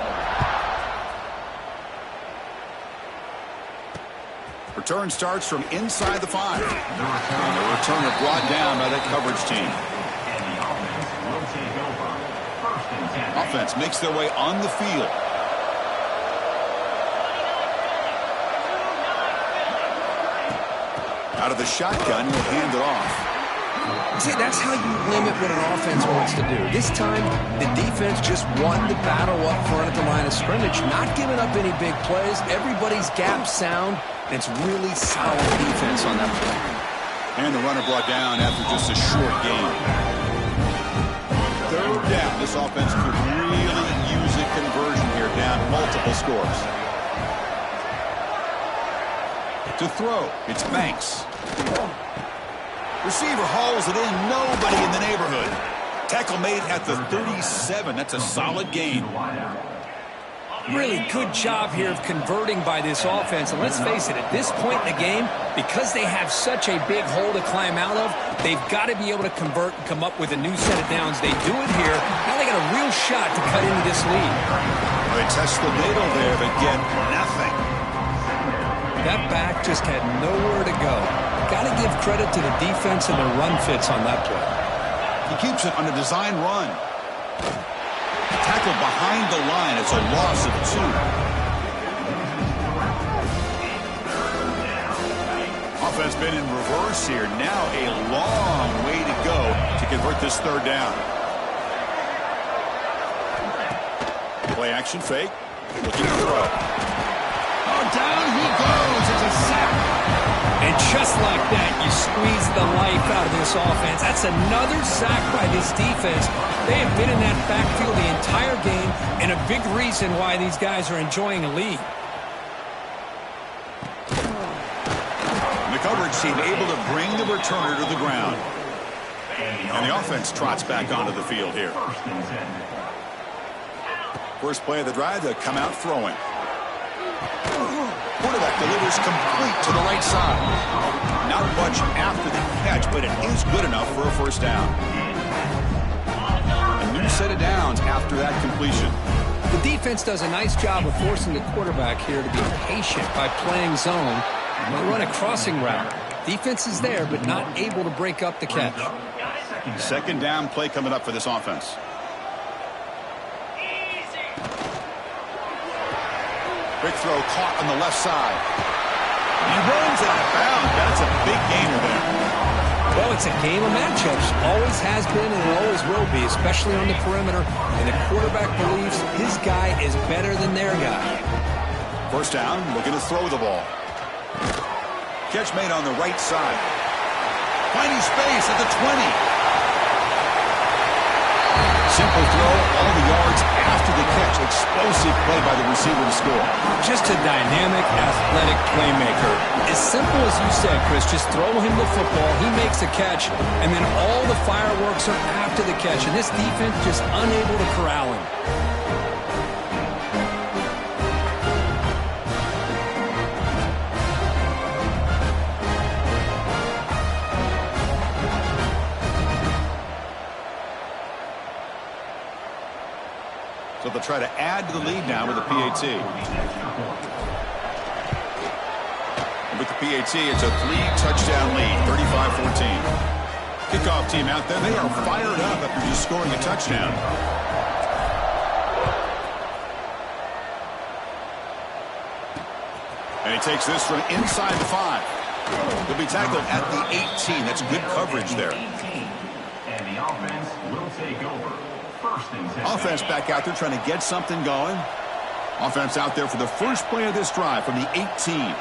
Return starts from inside the 5. And the returner brought down by that coverage team. Offense makes their way on the field. Out of the shotgun, he'll hand it off. See, that's how you limit what an offense wants to do. This time, the defense just won the battle up front at the line of scrimmage, not giving up any big plays. Everybody's gap sound. It's really solid defense on that play. And the runner brought down after just a short gain. Third down. This offense could really use a conversion here, down multiple scores. To throw, it's Banks. Receiver hauls it in. Nobody in the neighborhood. Tackle made at the 37. That's a solid gain. Really good job here of converting by this offense. And let's face it, at this point in the game, because they have such a big hole to climb out of, they've got to be able to convert and come up with a new set of downs. They do it here. Now they got a real shot to cut into this lead. They test the middle there, but get nothing. That back just had nowhere to go. Got to give credit to the defense and the run fits on that play. He keeps it on a design run. Tackle behind the line. It's a loss of 2. Offense been in reverse here. Now a long way to go to convert this third down. Play action fake. Looking to throw. Oh, down he goes. It's a sack. And just like that, you squeeze the life out of this offense. That's another sack by this defense. They have been in that backfield the entire game, and a big reason why these guys are enjoying a lead. And the coverage team able to bring the returner to the ground. And the offense trots back onto the field here. First play of the drive, they'll come out throwing. Quarterback delivers complete to the right side. Not much after the catch, but it is good enough for a first down. A new set of downs after that completion. The defense does a nice job of forcing the quarterback here to be patient by playing zone. They run a crossing route. Defense is there, but not able to break up the catch. Second down play coming up for this offense. Quick throw caught on the left side. He runs out of bounds. That's a big gainer there. Well, it's a game of matchups. Always has been and it always will be, especially on the perimeter. And the quarterback believes his guy is better than their guy. First down, looking to throw the ball. Catch made on the right side. Finding space at the 20. Simple throw, all the yards after the catch. Explosive play by the receiver to score. Just a dynamic, athletic playmaker. As simple as you said, Chris, just throw him the football, he makes a catch, and then all the fireworks are after the catch. And this defense just unable to corral him. So they'll try to add to the lead now with a PAT. And with the PAT, it's a 3-touchdown lead, 35-14. Kickoff team out there, they are fired up after just scoring a touchdown. And he takes this from inside the 5. He'll be tackled at the 18. That's good coverage there. And the offense will take over. Offense back out there trying to get something going. Offense out there for the first play of this drive from the 18.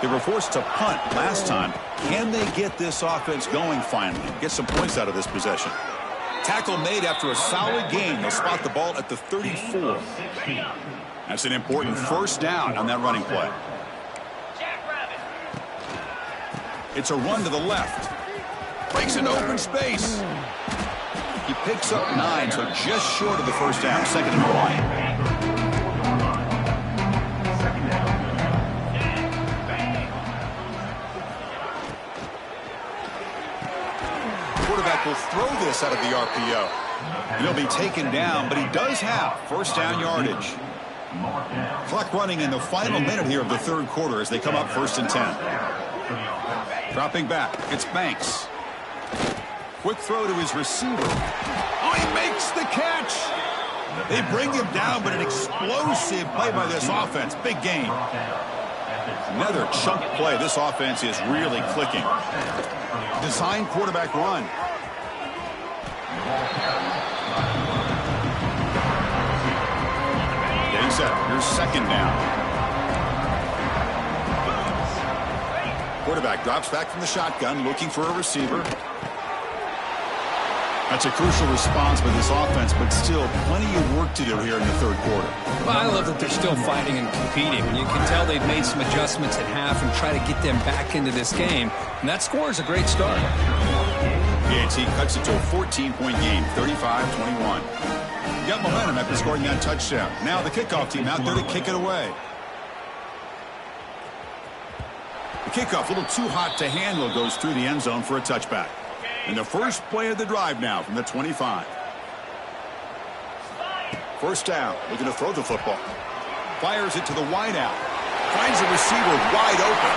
They were forced to punt last time. Can they get this offense going finally? Get some points out of this possession. Tackle made after a solid gain. They'll spot the ball at the 34. That's an important first down on that running play. It's a run to the left. Breaks into open space. He picks up 9, so just short of the first down. 2nd and 1. Quarterback will throw this out of the RPO. And he'll be taken down, but he does have first down yardage. Clock running in the final minute here of the 3rd quarter as they come up 1st and 10. Dropping back, it's Banks. Quick throw to his receiver. Oh, he makes the catch. They bring him down, but an explosive play by this offense. Big gain. Another chunk play. This offense is really clicking. Design quarterback run. Getting set. Here's 2nd down. Quarterback drops back from the shotgun, looking for a receiver. That's a crucial response by this offense, but still plenty of work to do here in the 3rd quarter. Well, I love that they're still fighting and competing. You can tell they've made some adjustments at half and try to get them back into this game. And that score is a great start. PAT cuts it to a 14-point game, 35-21. Got momentum after scoring that touchdown. Now the kickoff team out there to kick it away. The kickoff, a little too hot to handle, goes through the end zone for a touchback. And the first play of the drive now from the 25. First down, looking to throw the football. Fires it to the wideout. Finds a receiver wide open.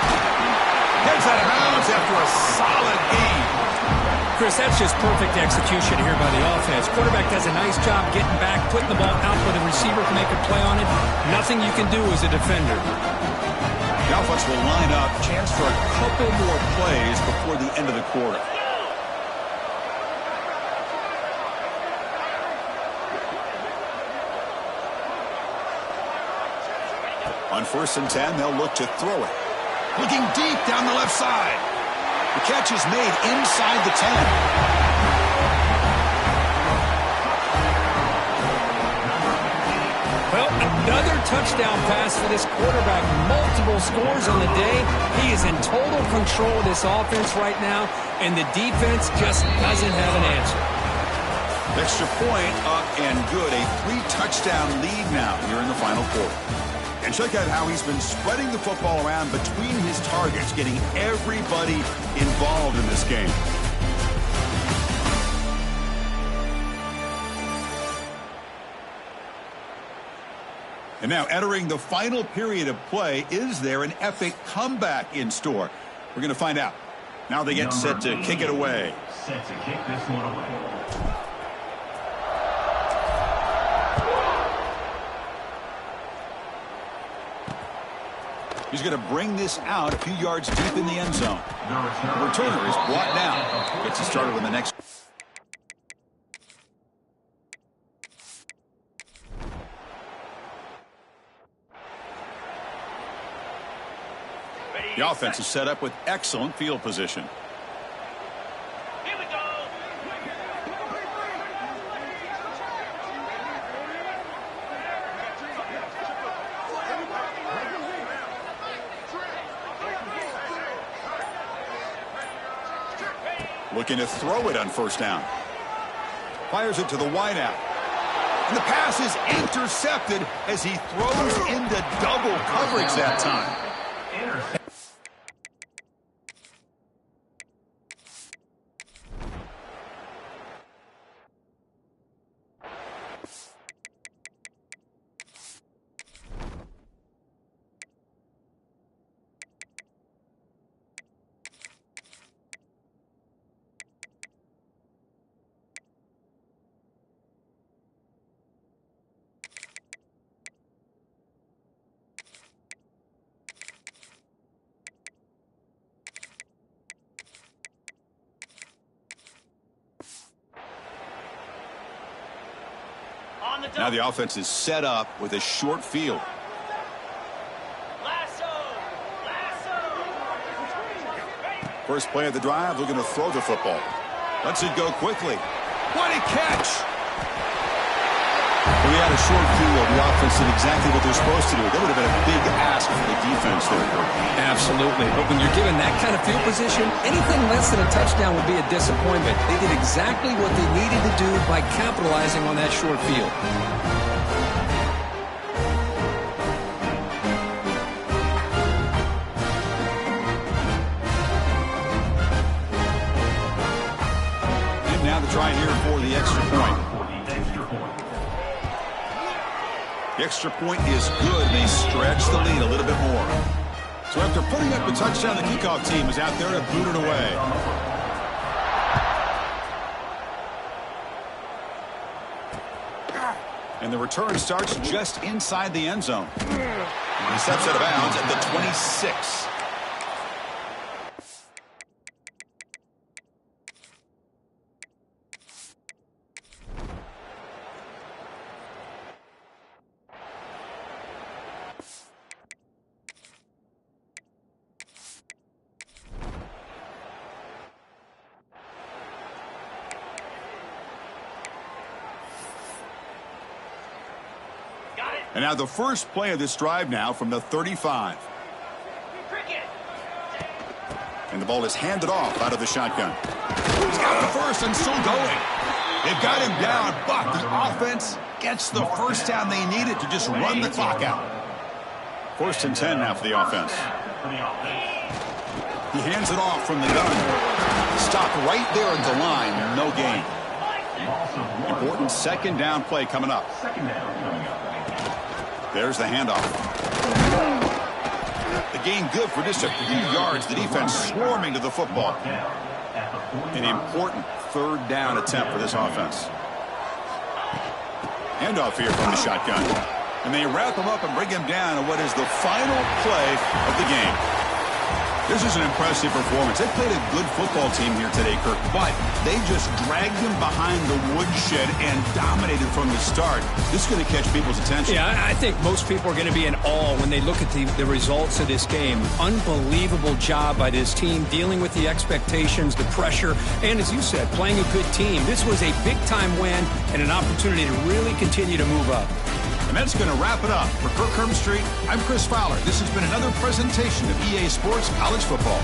Gets out of bounds after a solid gain. Chris, that's just perfect execution here by the offense. Quarterback does a nice job getting back, putting the ball out where the receiver can make a play on it. Nothing you can do as a defender. The offense will line up. Chance for a couple more plays before the end of the quarter. On 1st and 10, they'll look to throw it. Looking deep down the left side. The catch is made inside the 10. Well, another touchdown pass for this quarterback. Multiple scores on the day. He is in total control of this offense right now, and the defense just doesn't have an answer. Extra point up and good. A 3-touchdown lead now here in the final quarter. And check out how he's been spreading the football around between his targets, getting everybody involved in this game. And now entering the final period of play, is there an epic comeback in store? We're going to find out. Now they get set to kick it away. Set to kick this one away. He's going to bring this out a few yards deep in the end zone. The returner is brought down. Gets it started on the next. The offense is set up with excellent field position. Looking to throw it on 1st down. Fires it to the wideout. And the pass is intercepted as he throws into double coverage that time. Now the offense is set up with a short field. First play of the drive, looking to throw the football. Lets it go quickly. What a catch! Well, he had a short field. The offense did exactly what they're supposed to do. That would have been a big ask for the defense there. Absolutely. But when you're given that kind of field position, anything less than a touchdown would be a disappointment. They did exactly what they needed to do by capitalizing on that short field. And now the try here for the extra point. The extra point is good, and they stretch the lead a little bit more. So after putting up the touchdown, the kickoff team is out there to boot it away. And the return starts just inside the end zone. He steps out of bounds at the 26. And now the first play of this drive now from the 35. And the ball is handed off out of the shotgun. He's got the first and still going. They've got him down, but the offense gets the first down they needed to just run the clock out. 1st and 10 now for the offense. He hands it off from the gun. Stop right there at the line, no gain. Important 2nd down play coming up. There's the handoff. The gain good for just a few yards. The defense swarming to the football. An important 3rd down attempt for this offense. Handoff here from the shotgun. And they wrap him up and bring him down on what is the final play of the game. This is an impressive performance. They played a good football team here today, Kirk, but they just dragged them behind the woodshed and dominated from the start. This is going to catch people's attention. Yeah, I think most people are going to be in awe when they look at the results of this game. Unbelievable job by this team dealing with the expectations, the pressure, and as you said, playing a good team. This was a big-time win and an opportunity to really continue to move up. And that's going to wrap it up. For Kirk Herbstreit, I'm Chris Fowler. This has been another presentation of EA Sports College Football.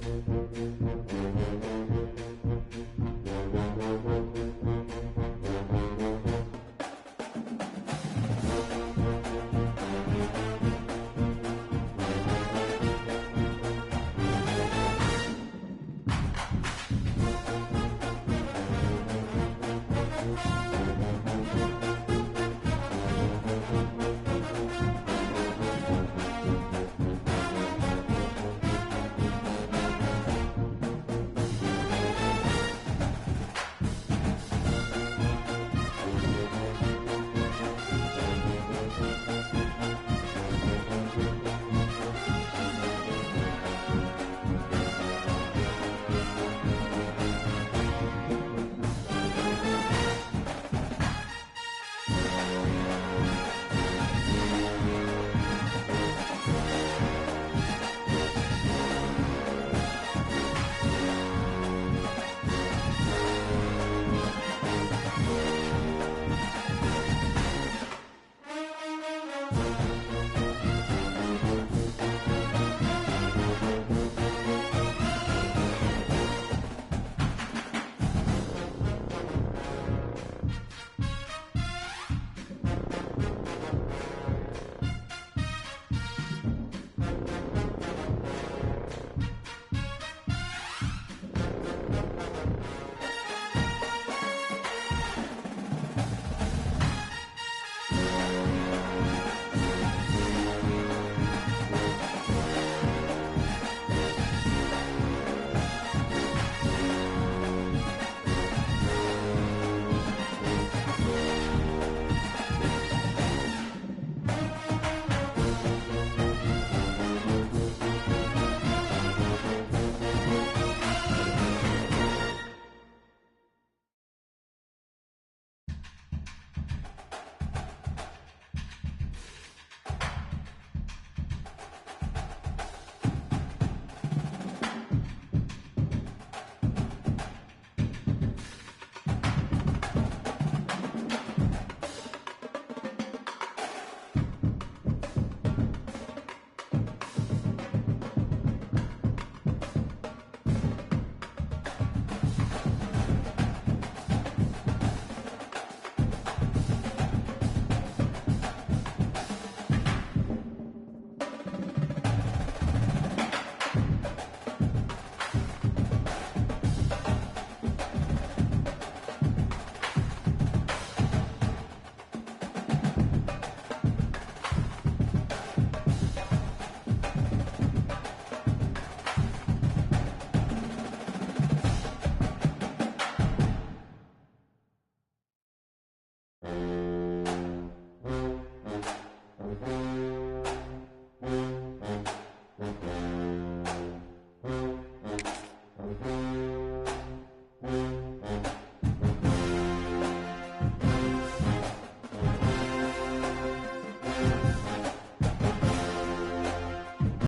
it.